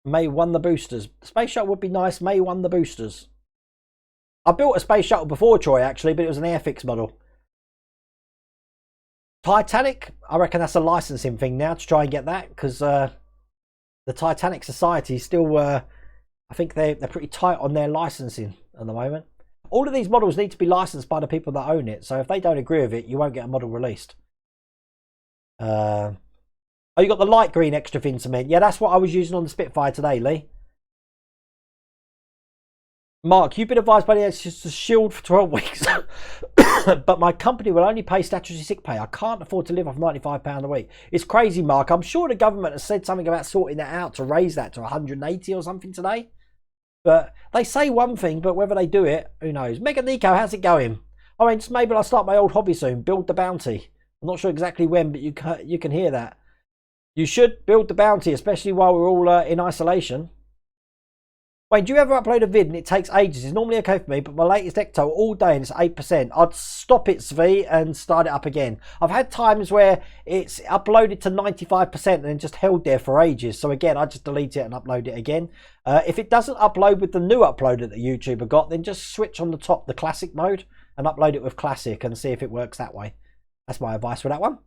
May won the boosters. The space shuttle would be nice. May won the boosters. I built a space shuttle before, Troy, actually, but it was an Airfix model. Titanic, I reckon that's a licensing thing now to try and get that, because the Titanic Society still, I think they're pretty tight on their licensing at the moment. All of these models need to be licensed by the people that own it, so if they don't agree with it, you won't get a model released. Oh, you got the light green extra fin cement. Yeah, that's what I was using on the Spitfire today, Lee. Mark, you've been advised by the NHS to shield for 12 weeks, but my company will only pay statutory sick pay. I can't afford to live off £95 a week. It's crazy, Mark. I'm sure the government has said something about sorting that out to raise that to 180 or something today. But they say one thing, but whether they do it, who knows? Mega Nico, how's it going? I mean, maybe I'll start my old hobby soon. Build the bounty. I'm not sure exactly when, but you can hear that. You should build the bounty, especially while we're all in isolation. Wait, do you ever upload a vid and it takes ages? It's normally okay for me, but my latest Ecto all day and it's 8%. I'd stop it, Svi, and start it up again. I've had times where it's uploaded to 95% and then just held there for ages. So again, I just delete it and upload it again. If it doesn't upload with the new uploader that YouTuber got, then just switch on the top, the classic mode, and upload it with classic and see if it works that way. That's my advice for that one.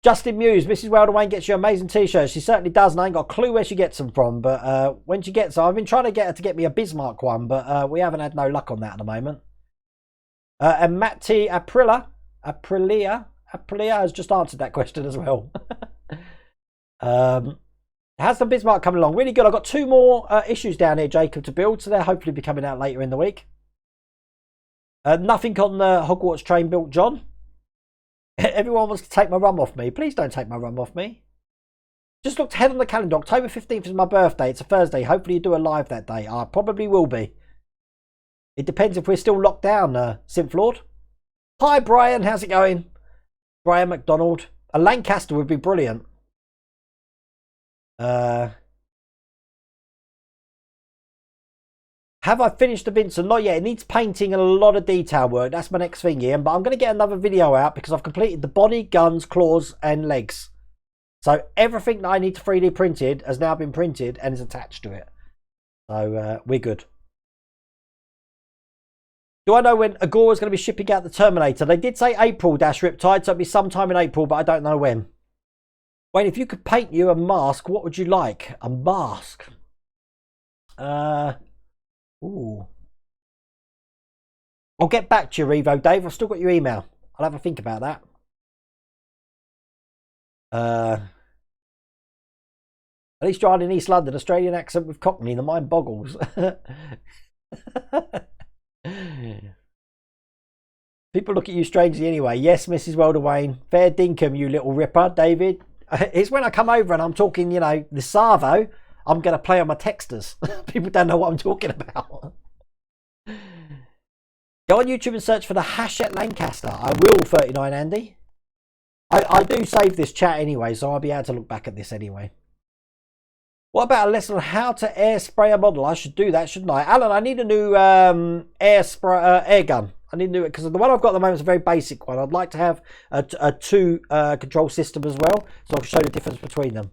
Justin Muse, Mrs. Wayne gets you amazing t-shirts. She certainly does, and I ain't got a clue where she gets them from. But when she gets them, I've been trying to get her to get me a Bismarck one, but we haven't had no luck on that at the moment. And Matt T. Aprilia has just answered that question as well. How's the Bismarck coming along? Really good. I've got 2 more issues down here, Jacob, to build, so they'll hopefully be coming out later in the week. Nothing on the Hogwarts train built, John. Everyone wants to take my rum off me. Please don't take my rum off me. Just looked ahead on the calendar. October 15th is my birthday. It's a Thursday. Hopefully you do a live that day. I probably will be. It depends if we're still locked down, Synth Lord. Hi, Brian. How's it going? Brian McDonald. A Lancaster would be brilliant. Have I finished the Vincent? Not yet. It needs painting and a lot of detail work. That's my next thing, Ian. But I'm going to get another video out because I've completed the body, guns, claws and legs. So everything that I need to 3D printed has now been printed and is attached to it. So we're good. Do I know when Agora's going to be shipping out the Terminator? They did say April, Riptide, so it'll be sometime in April, but I don't know when. Wayne, if you could paint you a mask, what would you like? A mask? Ooh. I'll get back to you, Revo, Dave. I've still got your email. I'll have a think about that. At least you're in East London. Australian accent with Cockney. The mind boggles. People look at you strangely anyway. Yes, Mrs. Wayne. Fair dinkum, you little ripper, David. It's when I come over and I'm talking, you know, the Savo. I'm going to play on my texters. People don't know what I'm talking about. Go on YouTube and search for the Hachette Lancaster. I will, 39 Andy. I do save this chat anyway, so I'll be able to look back at this anyway. What about a lesson on how to air spray a model? I should do that, shouldn't I? Alan, I need a new air gun. I need to do it because the one I've got at the moment is a very basic one. I'd like to have a 2 control system as well, so I'll show the difference between them.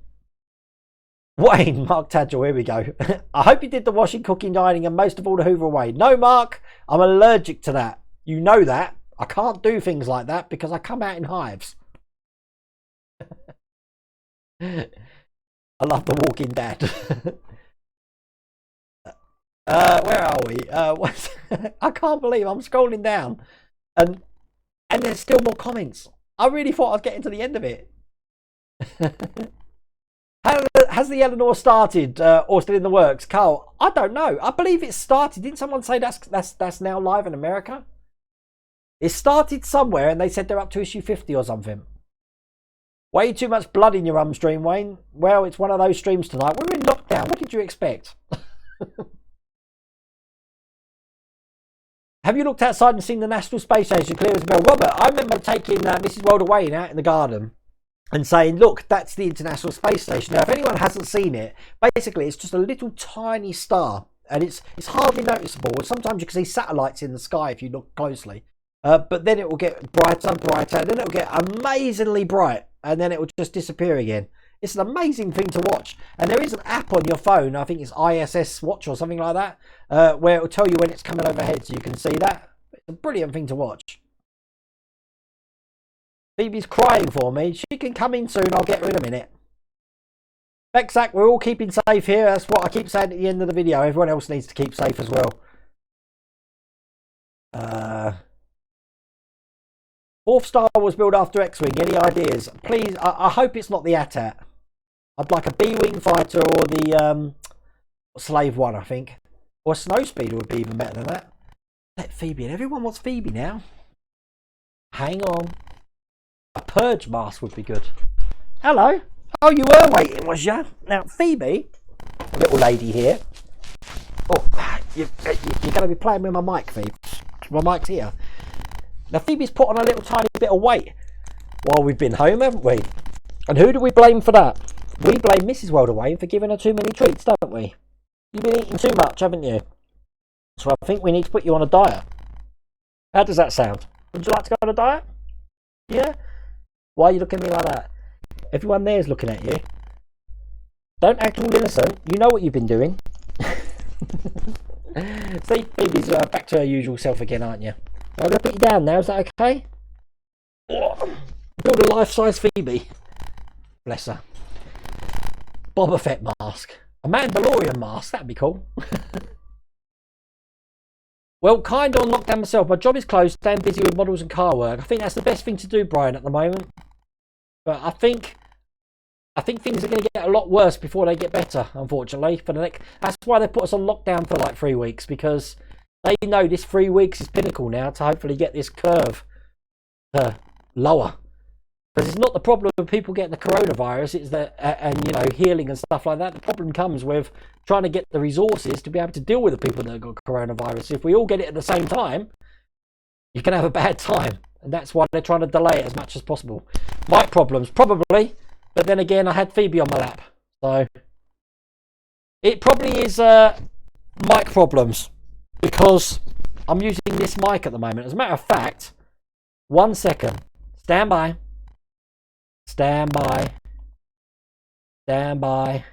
Wayne, Mark Tadgel, here we go. I hope you did the washing, cooking, dining and most of all the hoover away. No, Mark, I'm allergic to that. You know that. I can't do things like that because I come out in hives. I love The Walking Dead. Where are we? I can't believe I'm scrolling down and there's still more comments. I really thought I'd get into the end of it. Has the Eleanor started or still in the works? Carl, I don't know. I believe it started. Didn't someone say that's now live in America? It started somewhere and they said they're up to issue 50 or something. Way too much blood in your stream, Wayne. Well, it's one of those streams tonight. We're in lockdown. What did you expect? Have you looked outside and seen the National Space Station clear as a bell? Robert, I remember taking Mrs. Wayne out in the garden and saying, look, that's the International Space Station. Now, if anyone hasn't seen it, basically it's just a little tiny star and it's hardly noticeable. Sometimes you can see satellites in the sky if you look closely. But then it will get brighter and brighter, and then it will get amazingly bright, and then it will just disappear again. It's an amazing thing to watch. And there is an app on your phone, I think it's ISS Watch or something like that, where it will tell you when it's coming overhead so you can see that. It's a brilliant thing to watch. Phoebe's crying for me. She can come in soon. I'll get her in a minute. Bexac, we're all keeping safe here. That's what I keep saying at the end of the video. Everyone else needs to keep safe as well. Fourth Star was built after X-Wing. Any ideas? Please, I hope it's not the AT-AT. I'd like a B-Wing fighter or the Slave One, I think. Or a Snowspeeder would be even better than that. Let Phoebe in. Everyone wants Phoebe now. Hang on. A Purge mask would be good. Hello. Oh, you were waiting, was you? Now, Phoebe, little lady here. Oh, you're going to be playing with my mic, Phoebe. My mic's here. Now, Phoebe's put on a little tiny bit of weight while we've been home, haven't we? And who do we blame for that? We blame Mrs. Wayne for giving her too many treats, don't we? You've been eating too much, haven't you? So I think we need to put you on a diet. How does that sound? Would you like to go on a diet? Yeah? Why are you looking at me like that? Everyone there is looking at you. Don't act all innocent. You know what you've been doing. See, Phoebe's back to her usual self again, aren't you? I'm going to put you down now. Is that okay? Build a life-size Phoebe. Bless her. Boba Fett mask. A Mandalorian mask. That'd be cool. Well, kind of on lockdown myself. My job is closed. Staying busy with models and car work. I think that's the best thing to do, Brian, at the moment. But I think things are going to get a lot worse before they get better, unfortunately. That's why they put us on lockdown for like 3 weeks, because they know this 3 weeks is pinnacle now to hopefully get this curve lower. Because it's not the problem of people getting the coronavirus, it's and healing and stuff like that. The problem comes with trying to get the resources to be able to deal with the people that have got coronavirus. If we all get it at the same time, you can have a bad time. And that's why they're trying to delay it as much as possible. Mic problems, probably. But then again, I had Phoebe on my lap. So it probably is mic problems, because I'm using this mic at the moment. As a matter of fact, 1 second. Stand by. Stand by. Stand by.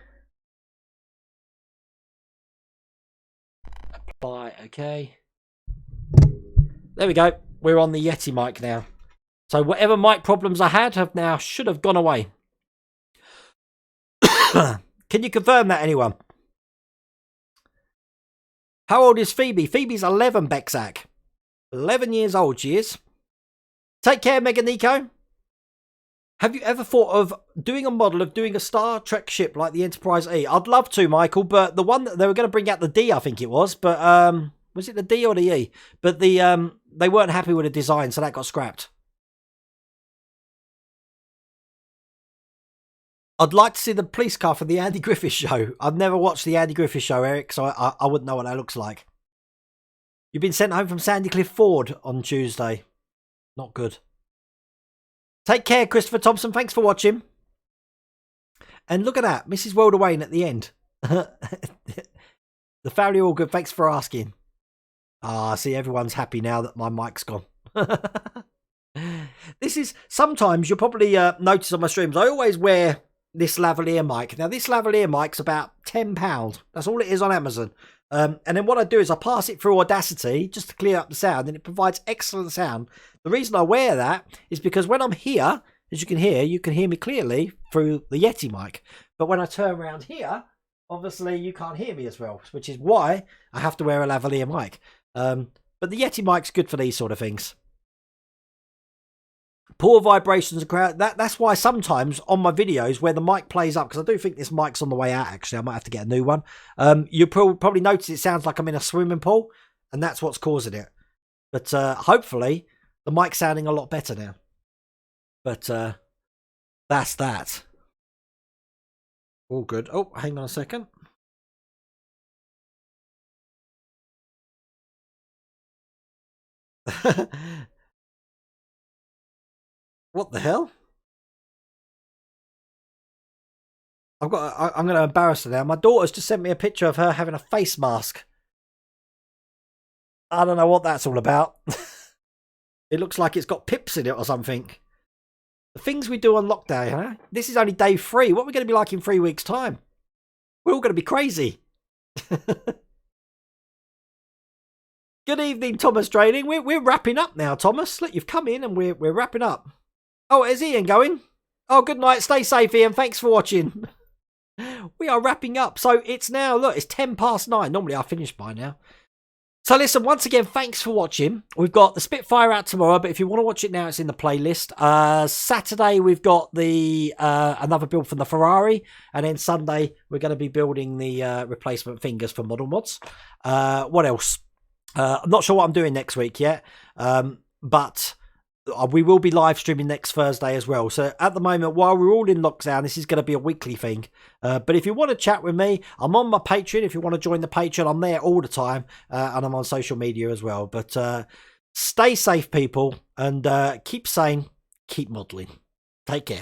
Apply. Okay. There we go. We're on the Yeti mic now. So whatever mic problems I had should have gone away. Can you confirm that, anyone? How old is Phoebe? Phoebe's 11, Bexac. 11 years old she is. Take care, Mega Nico. Have you ever thought of doing a model of doing a Star Trek ship like the Enterprise E? I'd love to, Michael, but the one that they were going to bring out the D, I think it was, but was it the D or the E? But they weren't happy with the design, so that got scrapped. I'd like to see the police car for the Andy Griffith show. I've never watched the Andy Griffith show, Eric, so I wouldn't know what that looks like. You've been sent home from Sandy Cliff Ford on Tuesday. Not good. Take care, Christopher Thompson. Thanks for watching. And look at that. Mrs. World Wayne at the end. The family all good. Thanks for asking. I see everyone's happy now that my mic's gone. This is, sometimes you'll probably notice on my streams, I always wear this lavalier mic. Now, this lavalier mic's about £10. That's all it is on Amazon. And then what I do is I pass it through Audacity just to clear up the sound, and it provides excellent sound. The reason I wear that is because when I'm here, as you can hear me clearly through the Yeti mic. But when I turn around here, obviously you can't hear me as well, which is why I have to wear a lavalier mic. But the Yeti mic's good for these sort of things. Poor vibrations and crowd. That's why sometimes on my videos where the mic plays up, because I do think this mic's on the way out, actually, I might have to get a new one. You probably notice it sounds like I'm in a swimming pool, and that's what's causing it. But hopefully the mic's sounding a lot better now. But that's that. All good. Oh, hang on a second. What the hell? I'm going to embarrass her now. My daughter's just sent me a picture of her having a face mask. I don't know what that's all about. It looks like it's got pips in it or something. The things we do on lockdown, huh? This is only day 3. What are we going to be like in 3 weeks' time? We're all going to be crazy. Good evening, Thomas Draining. We're wrapping up now, Thomas. Look, you've come in and we're wrapping up. Oh, is Ian going? Oh, good night. Stay safe, Ian. Thanks for watching. We are wrapping up. So it's now, look, it's 9:10. Normally I finish by now. So listen, once again, thanks for watching. We've got the Spitfire out tomorrow, but if you want to watch it now, it's in the playlist. Saturday, we've got the another build from the Ferrari. And then Sunday, we're going to be building the replacement fingers for Model Mods. What else? I'm not sure what I'm doing next week yet. But we will be live streaming next Thursday as well. So at the moment, while we're all in lockdown, this is going to be a weekly thing. But if you want to chat with me, I'm on my Patreon. If you want to join the Patreon, I'm there all the time. And I'm on social media as well. But stay safe, people. And keep sane, keep modelling. Take care.